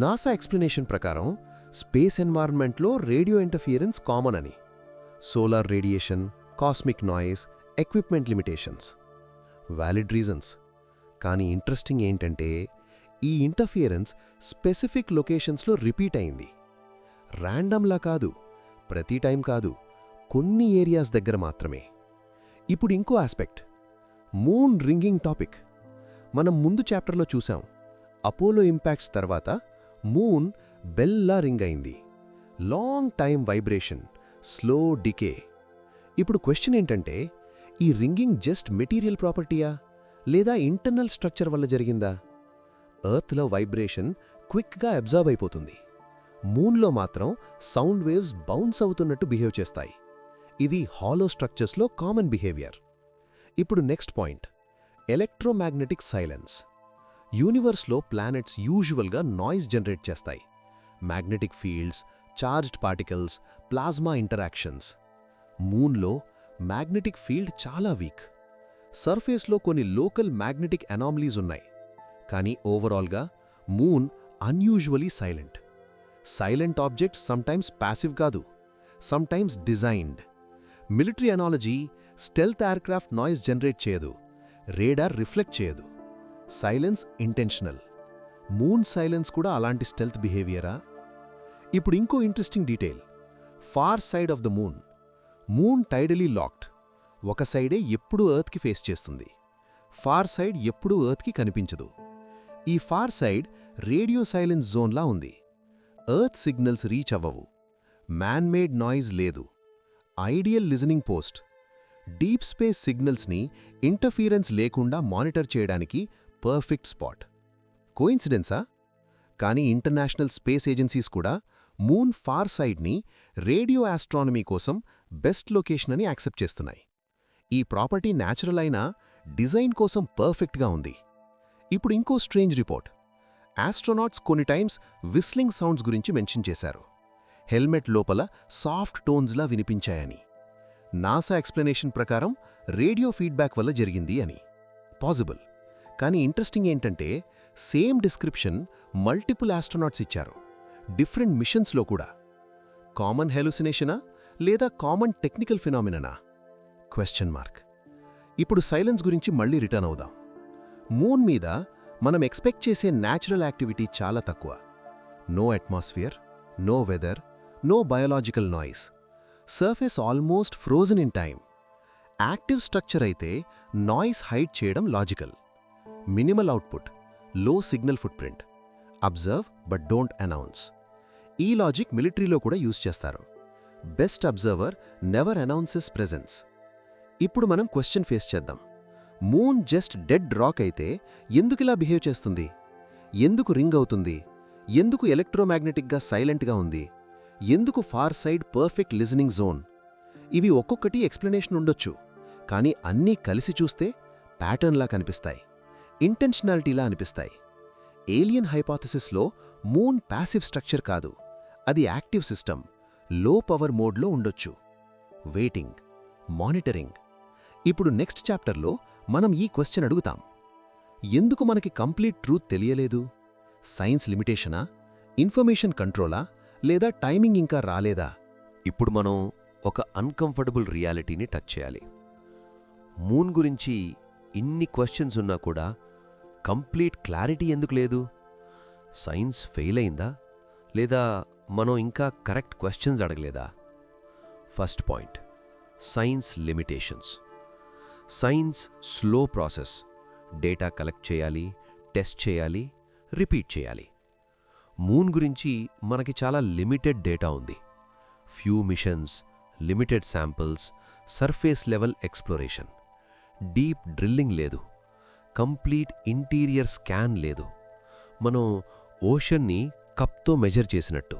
NASA explanation ప్రకారం స్పేస్ ఎన్వైరన్మెంట్లో రేడియో ఇంటర్ఫియరెన్స్ కామన్ అని. Solar radiation, cosmic noise, equipment limitations. Valid reasons. కానీ ఇంట్రెస్టింగ్ ఏంటంటే ఈ ఇంటర్ఫియరెన్స్ స్పెసిఫిక్ లొకేషన్స్లో రిపీట్ అయింది. ర్యాండమ్లా కాదు, ప్రతి టైం కాదు, కొన్ని ఏరియాస్ దగ్గర మాత్రమే. ఇప్పుడు ఇంకో ఆస్పెక్ట్, మూన్ రింగింగ్ టాపిక్. మనం ముందు చాప్టర్లో చూసాం. అపోలో ఇంపాక్ట్స్ తర్వాత మూన్ బెల్లా రింగ్ అయింది. Long time vibration, slow decay. ఇప్పుడు క్వశ్చన్ ఏంటంటే ఈ రింగింగ్ జస్ట్ మెటీరియల్ ప్రాపర్టీయా లేదా ఇంటర్నల్ స్ట్రక్చర్ వల్ల జరిగిందా? ఎర్త్లో వైబ్రేషన్ క్విక్గా అబ్జర్వ్ అయిపోతుంది. మూన్లో మాత్రం సౌండ్ వేవ్స్ బౌన్స్ అవుతున్నట్టు బిహేవ్ చేస్తాయి. ఇది హాలో స్ట్రక్చర్స్లో కామన్ బిహేవియర్. ఇప్పుడు నెక్స్ట్ పాయింట్, ఎలక్ట్రోమాగ్నెటిక్ సైలెన్స్. యూనివర్స్లో ప్లానెట్స్ యూజువల్గా నాయిస్ జనరేట్ చేస్తాయి. Magnetic fields, charged particles, plasma interactions. మూన్లో మ్యాగ్నెటిక్ ఫీల్డ్ చాలా వీక్. సర్ఫేస్లో కొన్ని లోకల్ మ్యాగ్నెటిక్ అనామలీస్ ఉన్నాయి, కానీ ఓవరాల్గా moon unusually silent. Silent objects sometimes passive కాదు, sometimes designed. Military analogy, stealth aircraft noise generate చేయదు, రేడార్ రిఫ్లెక్ట్ చేయదు. Silence intentional. మూన్ సైలెన్స్ కూడా అలాంటి స్టెల్త్ బిహేవియరా? ఇప్పుడు ఇంకో interesting detail, far side of the moon. Moon tidally locked. ఒక సైడే ఎప్పుడూ ఎర్త్కి ఫేస్ చేస్తుంది, ఫార్ సైడ్ ఎప్పుడూ ఎర్త్కి కనిపించదు. ఈ ఫార్ సైడ్ రేడియో సైలెన్స్ జోన్లా ఉంది. ఎర్త్ సిగ్నల్స్ రీచ్ అవ్వవు, మ్యాన్మేడ్ నాయిస్ లేదు, ideal listening post, deep space సిగ్నల్స్ని ఇంటర్ఫీరెన్స్ లేకుండా మానిటర్ చేయడానికి పర్ఫెక్ట్ స్పాట్. కోయిన్సిడెన్సా? కానీ ఇంటర్నేషనల్ స్పేస్ ఏజెన్సీస్ కూడా మూన్ ఫార్ సైడ్ని రేడియో ఆస్ట్రానమీ కోసం బెస్ట్ లొకేషన్ అని యాక్సెప్ట్ చేస్తున్నాయి. ఈ ప్రాపర్టీ న్యాచురల్ అయినా డిజైన్ కోసం పర్ఫెక్ట్గా ఉంది. ఇప్పుడు ఇంకో స్ట్రేంజ్ రిపోర్ట్. ఆస్ట్రోనాట్స్ కొన్ని టైమ్స్ విస్లింగ్ సౌండ్స్ గురించి మెన్షన్ చేశారు. హెల్మెట్ లోపల సాఫ్ట్ టోన్స్లా వినిపించాయని. నాసా ఎక్స్ప్లెనేషన్ ప్రకారం రేడియో ఫీడ్బ్యాక్ వల్ల జరిగింది అని. పాజిబుల్. కానీ ఇంట్రెస్టింగ్ ఏంటంటే సేమ్ డిస్క్రిప్షన్ మల్టిపుల్ ఆస్ట్రోనాట్స్ ఇచ్చారు, డిఫరెంట్ మిషన్స్లో కూడా. కామన్ హెలుసినేషనా లేదా కామన్ టెక్నికల్ ఫినామిననా? Question mark. ఇప్పుడు సైలెన్స్ గురించి మళ్ళీ రిటర్న్ అవుదాం. మూన్ మీద మనం ఎక్స్పెక్ట్ చేసే న్యాచురల్ యాక్టివిటీ చాలా తక్కువ. No atmosphere, no weather, no biological noise. Surface almost frozen in time. Active structure అయితే నాయిస్ హైడ్ చేయడం logical. Minimal output, low signal footprint. Observe but don't announce. ఈ logic మిలిటరీలో కూడా యూజ్ చేస్తారు. Best observer never announces presence. ఇప్పుడు మనం question face చేద్దాం. Moon just dead rock అయితే ఎందుకిలా బిహేవ్ చేస్తుంది? ఎందుకు రింగ్ అవుతుంది? ఎందుకు ఎలక్ట్రోమాగ్నెటిక్గా సైలెంట్గా ఉంది? ఎందుకు far side perfect listening zone? ఇవి ఒక్కొక్కటి ఎక్స్ప్లెనేషన్ ఉండొచ్చు, కానీ అన్నీ కలిసి చూస్తే ప్యాటర్న్లా కనిపిస్తాయి, ఇంటెన్షనాలిటీలా అనిపిస్తాయి. ఏలియన్ హైపాథసిస్లో మూన్ ప్యాసివ్ స్ట్రక్చర్ కాదు, అది యాక్టివ్ సిస్టమ్, లో పవర్ మోడ్లో ఉండొచ్చు. Waiting, monitoring. ఇప్పుడు నెక్స్ట్ చాప్టర్లో మనం ఈ క్వశ్చన్ అడుగుతాం. ఎందుకు మనకి కంప్లీట్ ట్రూత్ తెలియలేదు? సైన్స్ లిమిటేషనా, ఇన్ఫర్మేషన్ కంట్రోలా, లేదా టైమింగ్ ఇంకా రాలేదా? ఇప్పుడు మనం ఒక అన్కంఫర్టబుల్ రియాలిటీని టచ్ చేయాలి. మూన్ గురించి ఇన్ని క్వశ్చన్స్ ఉన్నా కూడా కంప్లీట్ క్లారిటీ ఎందుకు లేదు? సైన్స్ ఫెయిల్ అయిందా, లేదా మనం ఇంకా కరెక్ట్ క్వశ్చన్స్ అడగలేదా? First point, science limitations. Science slow process. Data collect చేయాలి, టెస్ట్ చేయాలి, రిపీట్ చేయాలి. మూన్ గురించి మనకి చాలా లిమిటెడ్ డేటా ఉంది. Few machines, limited samples, surface level exploration. Deep drilling లేదు, కంప్లీట్ ఇంటీరియర్ స్కాన్ లేదు. మనం ఓషన్ని కప్తో మెజర్ చేసినట్టు.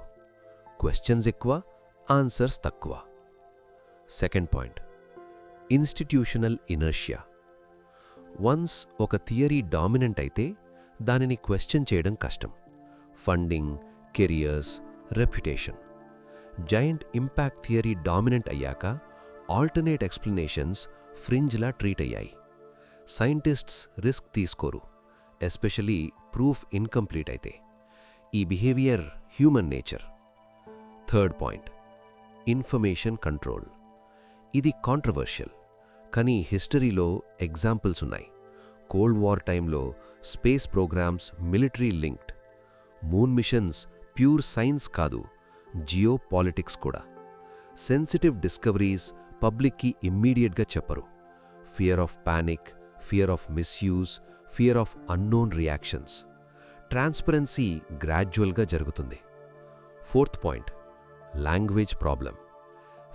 క్వశ్చన్స్ ఎక్కువ, ఆన్సర్స్ తక్కువ. Second point, institutional inertia. Once ఒక థియరీ డామినెంట్ అయితే దానిని క్వశ్చన్ చేయడం కష్టం. Funding, careers, reputation. Giant impact theory dominant అయ్యాక ఆల్టర్నేట్ ఎక్స్ప్లెనేషన్స్ ఫ్రింజ్లా ట్రీట్ అయ్యాయి. సైంటిస్ట్స్ రిస్క్ తీసుకోరు, ఎస్పెషలీ ప్రూఫ్ ఇన్కంప్లీట్ అయితే. ఈ behaviour human nature. Third point, information control. ఇది కాంట్రవర్షియల్, కానీ హిస్టరీలో ఎగ్జాంపుల్స్ ఉన్నాయి. కోల్డ్ వార్ టైంలో space programmes military linked. Moon missions pure science కాదు, జియో పాలిటిక్స్ కూడా. సెన్సిటివ్ డిస్కవరీస్ పబ్లిక్కి ఇమ్మీడియట్గా చెప్పరు. Fear of panic, fear of misuse, fear of unknown reactions. Transparency గ్రాడ్యువల్గా జరుగుతుంది. Fourth point, language problem.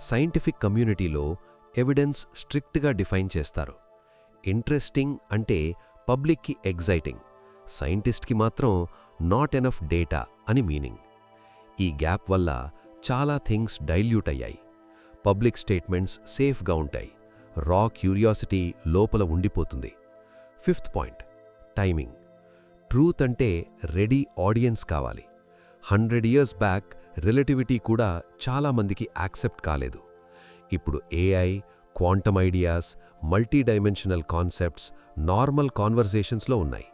Scientific కమ్యూనిటీలో ఎవిడెన్స్ స్ట్రిక్ట్గా డిఫైన్ చేస్తారు. ఇంట్రెస్టింగ్ అంటే పబ్లిక్కి ఎగ్జైటింగ్, సైంటిస్ట్కి మాత్రం నాట్ ఎనఫ్ డేటా అని మీనింగ్. ఈ గ్యాప్ వల్ల చాలా థింగ్స్ డైల్యూట్ అయ్యాయి. పబ్లిక్ స్టేట్మెంట్స్ సేఫ్గా ఉంటాయి, రా క్యూరియాసిటీ లోపల ఉండిపోతుంది. Fifth point, timing. ట్రూత్ అంటే రెడీ ఆడియన్స్ కావాలి. 100 years బ్యాక్ రిలేటివిటీ కూడా చాలామందికి యాక్సెప్ట్ కాలేదు. ఇప్పుడు AI, quantum ideas, multi dimensional concepts normal కాన్వర్సేషన్స్లో ఉన్నాయి.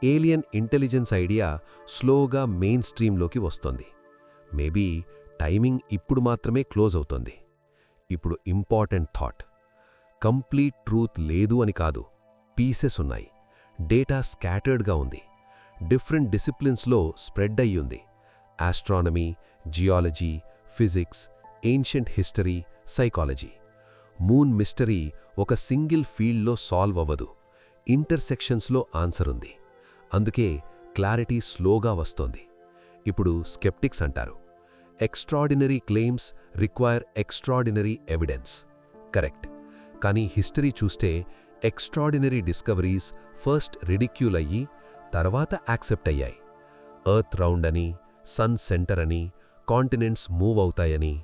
ఏలియన్ ఇంటెలిజెన్స్ ఐడియా స్లోగా మెయిన్ స్ట్రీమ్లోకి వస్తోంది. మేబీ టైమింగ్ ఇప్పుడు మాత్రమే క్లోజ్ అవుతోంది. ఇప్పుడు ఇంపార్టెంట్ థాట్, కంప్లీట్ ట్రూత్ లేదు అని కాదు, పీసెస్ ఉన్నాయి. డేటా స్కాటర్డ్గా ఉంది, డిఫరెంట్ డిసిప్లిన్స్లో స్ప్రెడ్ అయ్యుంది. Astronomy, geology, physics, ancient history, psychology. Moon mystery ఒక సింగిల్ ఫీల్డ్లో సాల్వ్ అవ్వదు, ఇంటర్సెక్షన్స్లో ఆన్సర్ ఉంది. అందుకే క్లారిటీ స్లోగా వస్తోంది. ఇప్పుడు స్కెప్టిక్స్ అంటారు, extraordinary claims require extraordinary evidence. Correct. కానీ హిస్టరీ చూస్తే ఎక్స్ట్రాడినరీ డిస్కవరీస్ ఫస్ట్ రిడిక్యూల్ అయ్యి తర్వాత యాక్సెప్ట్ అయ్యాయి. ఎర్త్ రౌండ్ అని, సన్ సెంటర్ అని, కాంటినెంట్స్ మూవ్ అవుతాయని.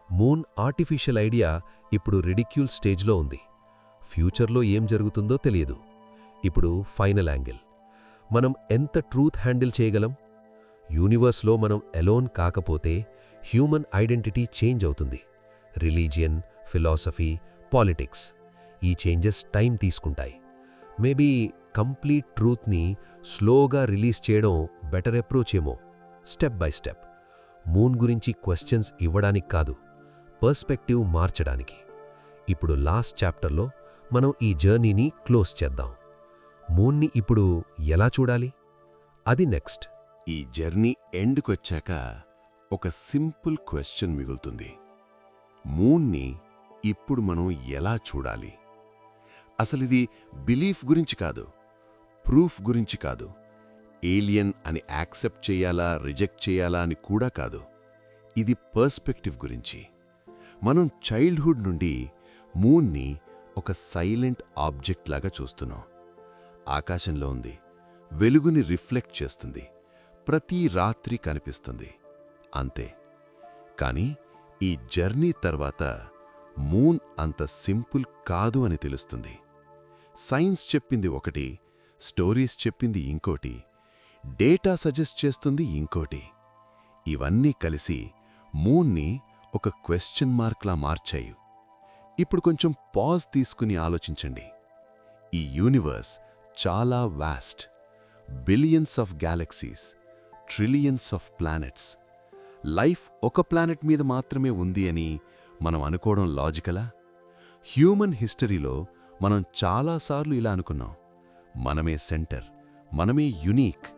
మూన్ ఆర్టిఫిషియల్ ఐడియా ఇప్పుడు రిడిక్యూల్ స్టేజ్లో ఉంది. ఫ్యూచర్లో ఏం జరుగుతుందో తెలియదు. ఇప్పుడు ఫైనల్ యాంగిల్. మనం ఎంత ట్రూత్ హ్యాండిల్ చేయగలం? యూనివర్స్లో మనం ఎలోన్ కాకపోతే హ్యూమన్ ఐడెంటిటీ చేంజ్ అవుతుంది. Religion, philosophy, politics. ఈ చేంజెస్ టైం తీసుకుంటాయి. మేబీ కంప్లీట్ ట్రూత్ని స్లోగా రిలీజ్ చేయడం బెటర్ అప్రోచ్ ఏమో. Step by step. మూన్ గురించి క్వశ్చన్స్ ఇవ్వడానికి కాదు, పర్స్పెక్టివ్ మార్చడానికి. ఇప్పుడు లాస్ట్ చాప్టర్లో మనం ఈ జర్నీని క్లోజ్ చేద్దాం. మూన్ని ఇప్పుడు ఎలా చూడాలి? అది నెక్స్ట్. ఈ జర్నీ ఎండ్కొచ్చాక ఒక సింపుల్ క్వశ్చన్ మిగులుతుంది. మూన్ని ఇప్పుడు మనం ఎలా చూడాలి? అసలిది బిలీఫ్ గురించి కాదు, ప్రూఫ్ గురించి కాదు, ఏలియన్ అని యాక్సెప్ట్ చేయాలా రిజెక్ట్ చేయాలా అని కూడా కాదు. ఇది పర్స్పెక్టివ్ గురించి. మనం చైల్డ్హుడ్ నుండి మూన్ని ఒక సైలెంట్ ఆబ్జెక్ట్ లాగా చూస్తున్నాం. ఆకాశంలో ఉంది, వెలుగుని రిఫ్లెక్ట్ చేస్తుంది, ప్రతి రాత్రి కనిపిస్తుంది, అంతే. కానీ ఈ జర్నీ తర్వాత మూన్ అంత సింపుల్ కాదు అని తెలుస్తుంది. సైన్స్ చెప్పింది ఒకటి, స్టోరీస్ చెప్పింది ఇంకోటి, డేటా సజెస్ట్ చేస్తుంది ఇంకోటి. ఇవన్నీ కలిసి మూన్ని ఒక క్వశ్చన్ మార్క్లా మార్చాయి. ఇప్పుడు కొంచెం పాజ్ తీసుకుని ఆలోచించండి. ఈ యూనివర్స్ చాలా vast. Billions of galaxies, trillions of planets. Life ఒక ప్లానెట్ మీద మాత్రమే ఉంది అని మనం అనుకోవడం లాజికలా? హ్యూమన్ హిస్టరీలో మనం చాలాసార్లు ఇలా అనుకున్నాం. మనమే సెంటర్, మనమే యునీక్.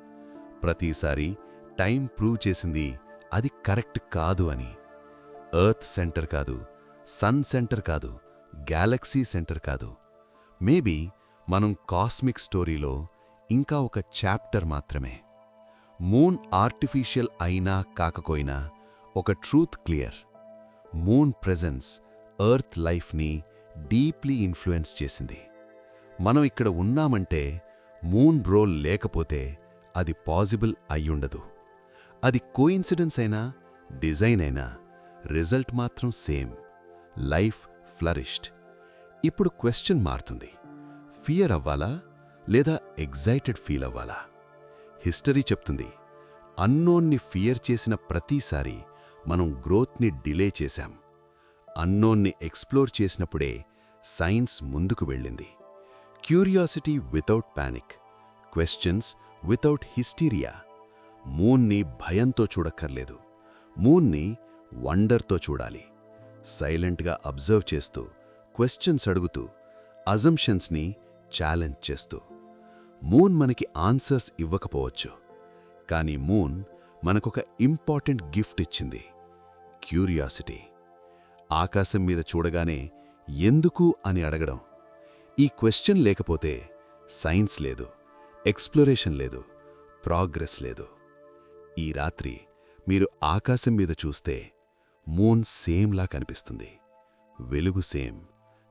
ప్రతిసారి టైం ప్రూవ్ చేసింది అది కరెక్ట్ కాదు అని. ఎర్త్ సెంటర్ కాదు, సన్ సెంటర్ కాదు, గ్యాలక్సీ సెంటర్ కాదు. మేబీ మనం కాస్మిక్ స్టోరీలో ఇంకా ఒక చాప్టర్ మాత్రమే. మూన్ ఆర్టిఫిషియల్ అయినా కాకపోయినా ఒక truth clear. Moon presence earth లైఫ్ని డీప్లీ ఇన్ఫ్లుయెన్స్ చేసింది. మనం ఇక్కడ ఉన్నామంటే మూన్ రోల్ లేకపోతే అది పాజిబుల్ అయ్యుండదు. అది కోయిన్సిడెన్స్ అయినా, డిజైన్ అయినా, రిజల్ట్ మాత్రం సేమ్. Life flourished. ఇప్పుడు క్వశ్చన్ మారుతుంది. ఫియర్ అవ్వాలా లేదా ఎగ్జైటెడ్ ఫీల్ అవ్వాలా? హిస్టరీ చెప్తుంది, అన్నోన్ని ఫియర్ చేసిన ప్రతిసారి మనం గ్రోత్ని డిలే చేశాం. అన్నోన్ని ఎక్స్ప్లోర్ చేసినప్పుడే సైన్స్ ముందుకు వెళ్ళింది. Curiosity without panic, questions without hysteria. మూన్ని భయంతో చూడక్కర్లేదు, మూన్ని వండర్తో చూడాలి. సైలెంట్గా అబ్జర్వ్ చేస్తూ, క్వశ్చన్స్ అడుగుతూ, అజంప్షన్స్ని ఛాలెంజ్ చేస్తూ. మూన్ మనకి ఆన్సర్స్ ఇవ్వకపోవచ్చు, కానీ మూన్ మనకొక ఇంపార్టెంట్ గిఫ్ట్ ఇచ్చింది, క్యూరియాసిటీ. ఆకాశం మీద చూడగానే ఎందుకు అని అడగడం. ఈ క్వశ్చన్ లేకపోతే సైన్స్ లేదు, ఎక్స్ప్లోరేషన్ లేదు, ప్రోగ్రెస్ లేదు. ఈ రాత్రి మీరు ఆకాశం మీద చూస్తే మూన్ సేమ్లా కనిపిస్తుంది. వెలుగు సేమ్,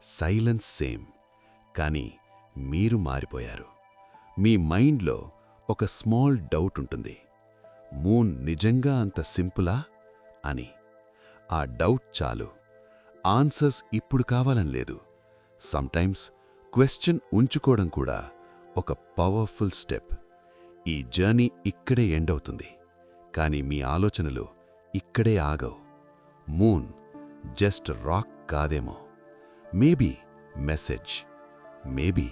సైలెన్స్ సేమ్. కానీ మీరు మారిపోయారు. మీ మైండ్లో ఒక స్మాల్ డౌట్ ఉంటుంది, మూన్ నిజంగా అంత సింపులా అని. ఆ డౌట్ చాలు. ఆన్సర్స్ ఇప్పుడు కావాలని లేదు. సమ్టైమ్స్ క్వశ్చన్ ఉంచుకోవడం కూడా ఒక పవర్ఫుల్ స్టెప్. ఈ జర్నీ ఇక్కడే ఎండ్ అవుతుంది, కానీ మీ ఆలోచనలు ఇక్కడే ఆగవు. మూన్ జస్ట్ రాక్ కాదేమో, maybe message, maybe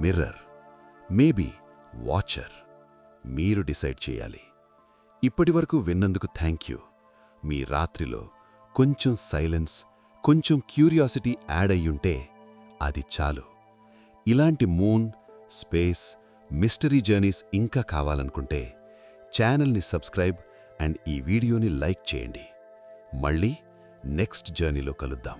mirror, maybe watcher. మీరు డిసైడ్ చేయాలి. ఇప్పటివరకు విన్నందుకు థ్యాంక్ యూ. మీ రాత్రిలో కొంచెం సైలెన్స్, కొంచెం క్యూరియాసిటీ యాడ్ అయ్యుంటే అది చాలు. ఇలాంటి మూన్, స్పేస్, మిస్టరీ జర్నీస్ ఇంకా కావాలనుకుంటే ఛానల్ని సబ్స్క్రైబ్ అండ్ ఈ వీడియోని లైక్ చేయండి. మళ్ళీ నెక్స్ట్ జర్నీలో కలుద్దాం.